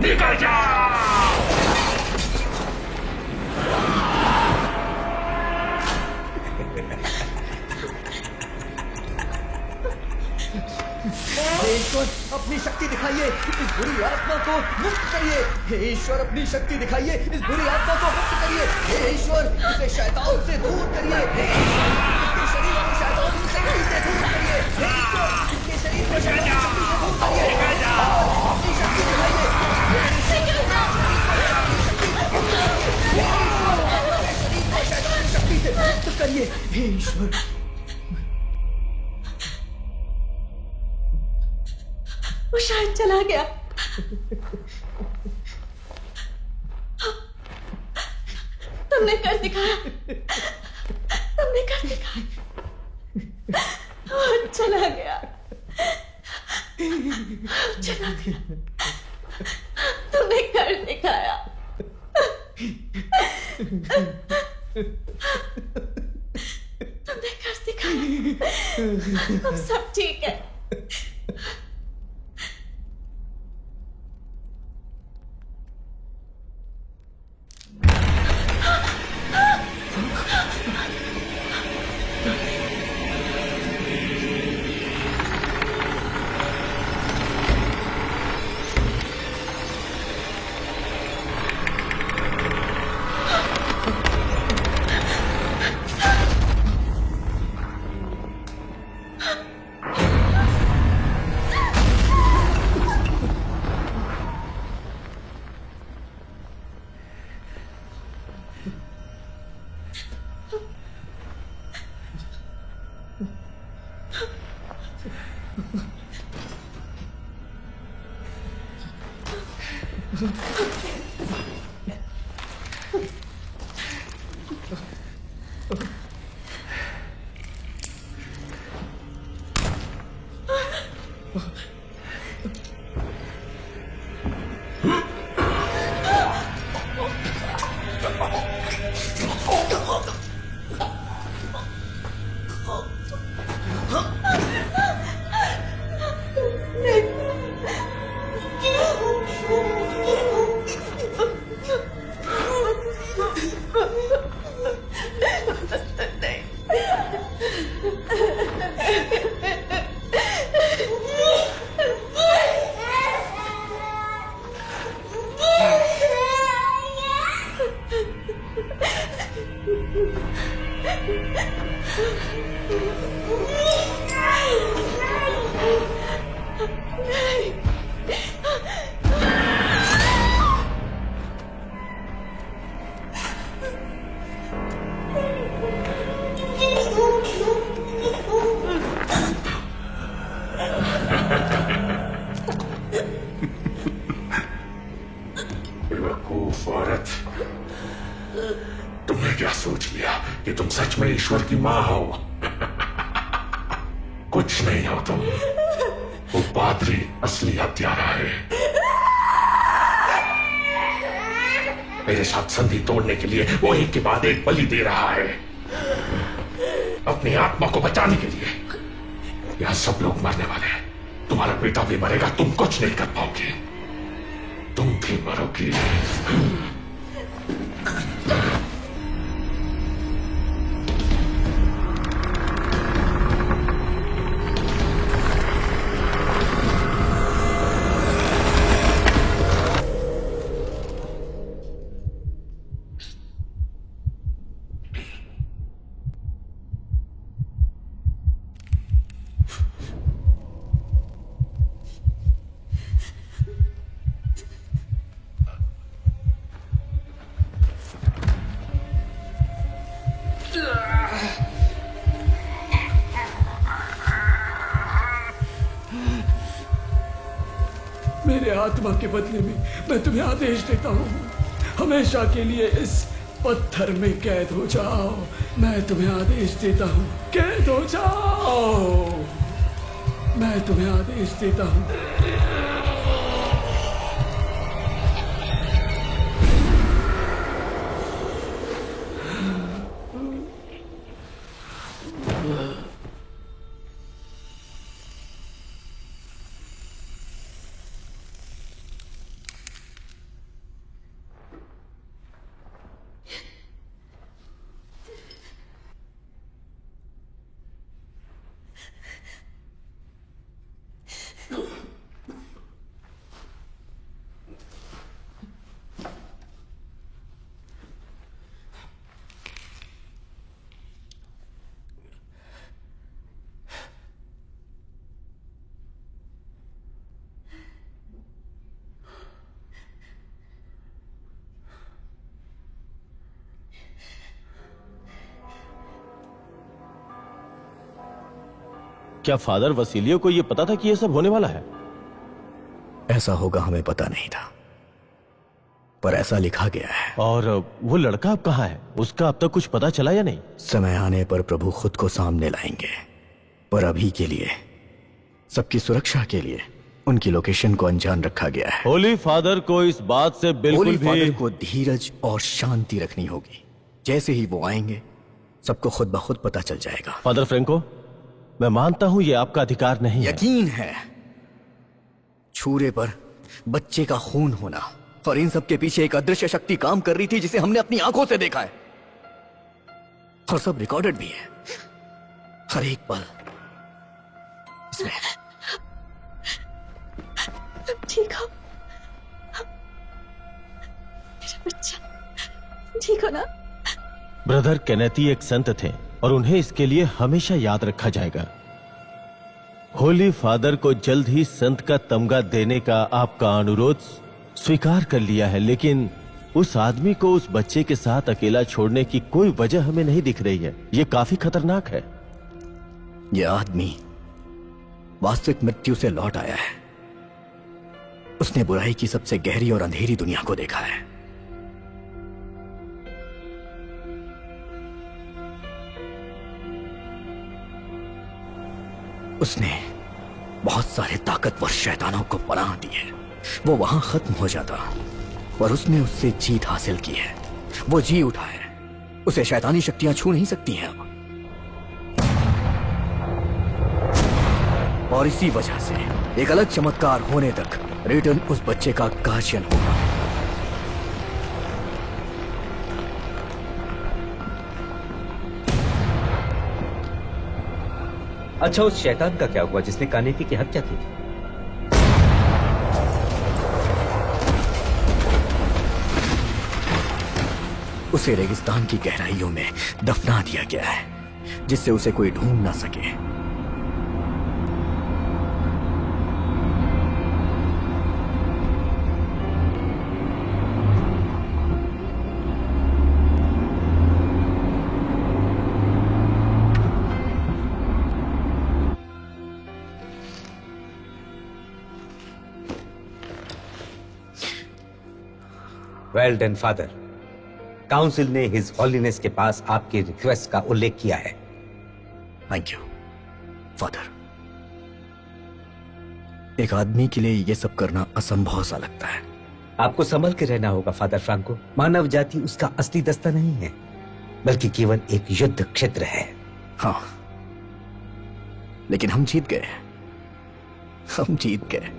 निकल जाओ। ईश्वर अपनी शक्ति दिखाइए, इस बुरी आत्मा को मुक्त करिए। हे ईश्वर अपनी शक्ति दिखाइए, इस बुरी आत्मा को मुक्त करिए। हे ईश्वर इसे शैतान से दूर करिए। हे ईश्वर इसके शरीर को शैतान की शक्ति से दूर करिए। हे ईश्वर इसके शरीर को शैतान की शक्ति से दूर करिए। अपनी शक्ति दिखाइए, शरीर को शैतान की शक्ति से मुक्त करिए। हे ईश्वर वो शायद चला गया। तुमने कर दिखाया, तुमने कर दिखाया। वो चला गया, चला गया। तुमने कर दिखाया। तुमने कर दिखाया। अब सब ठीक है। बेवकूफ औरत, तुमने क्या सोच लिया कि तुम सच में ईश्वर की माँ हो? कुछ नहीं हो तुम। वो पादरी असली हत्यारा है। मेरे साथ संधि तोड़ने के लिए वो एक के बाद एक बलि दे रहा है, अपनी आत्मा को बचाने के लिए। यहां सब लोग मरने वाले हैं। तुम्हारा बेटा भी मरेगा, तुम कुछ नहीं कर पाओगे। तुम भी मरोगी। मेरे आत्मा के बदले में मैं तुम्हें आदेश देता हूँ, हमेशा के लिए इस पत्थर में कैद हो जाओ। मैं तुम्हें आदेश देता हूँ, कैद हो जाओ। मैं तुम्हें आदेश देता हूँ। क्या फादर वसीलियो को यह पता था कि यह सब होने वाला है? ऐसा होगा हमें पता नहीं था, पर ऐसा लिखा गया है। और वो लड़का अब कहाँ है? उसका अब तक कुछ पता चला या नहीं? समय आने पर प्रभु खुद को सामने लाएंगे, पर अभी के लिए, सबकी सुरक्षा के लिए उनकी लोकेशन को अनजान रखा गया है। होली फादर को इस बात से बिल्कुल होली भी फादर को धीरज और शांति रखनी होगी। जैसे ही वो आएंगे, सबको खुद ब खुद पता चल जाएगा। फादर फ्रैंको, मैं मानता हूं ये आपका अधिकार नहीं है। यकीन है, छूरे पर बच्चे का खून होना और इन सब के पीछे एक अदृश्य शक्ति काम कर रही थी, जिसे हमने अपनी आंखों से देखा है और सब रिकॉर्डेड भी है, हर एक पल इसमें। ठीक हो मेरा बच्चा, ठीक हो ना? ब्रदर केनेथी एक संत थे और उन्हें इसके लिए हमेशा याद रखा जाएगा। होली फादर को जल्द ही संत का तमगा देने का आपका अनुरोध स्वीकार कर लिया है, लेकिन उस आदमी को उस बच्चे के साथ अकेला छोड़ने की कोई वजह हमें नहीं दिख रही है। यह काफी खतरनाक है। यह आदमी वास्तविक मृत्यु से लौट आया है। उसने बुराई की सबसे गहरी और अंधेरी दुनिया को देखा है। उसने बहुत सारे ताकतवर शैतानों को पनाह दी है। वो वहां खत्म हो जाता, पर उसने उससे जीत हासिल की है वो जी उठा है, उसे शैतानी शक्तियां छू नहीं सकती हैं अब। और इसी वजह से एक अलग चमत्कार होने तक रिटर्न उस बच्चे का गार्जियन होगा। अच्छा, उस शैतान का क्या हुआ जिसने कानेती की हत्या की थी? उसे रेगिस्तान की गहराइयों में दफना दिया गया है, जिससे उसे कोई ढूंढ ना सके। Well done father. काउंसिल ने हिज हॉलीनेस के पास आपकी रिक्वेस्ट का उल्लेख किया है। Thank you father. एक आदमी के लिए यह सब करना असंभव सा लगता है। आपको संभल के रहना होगा फादर फ्रांको। मानव जाति उसका असली दस्ता नहीं है, बल्कि केवल एक युद्ध क्षेत्र है। हाँ, लेकिन हम जीत गए, हम जीत गए।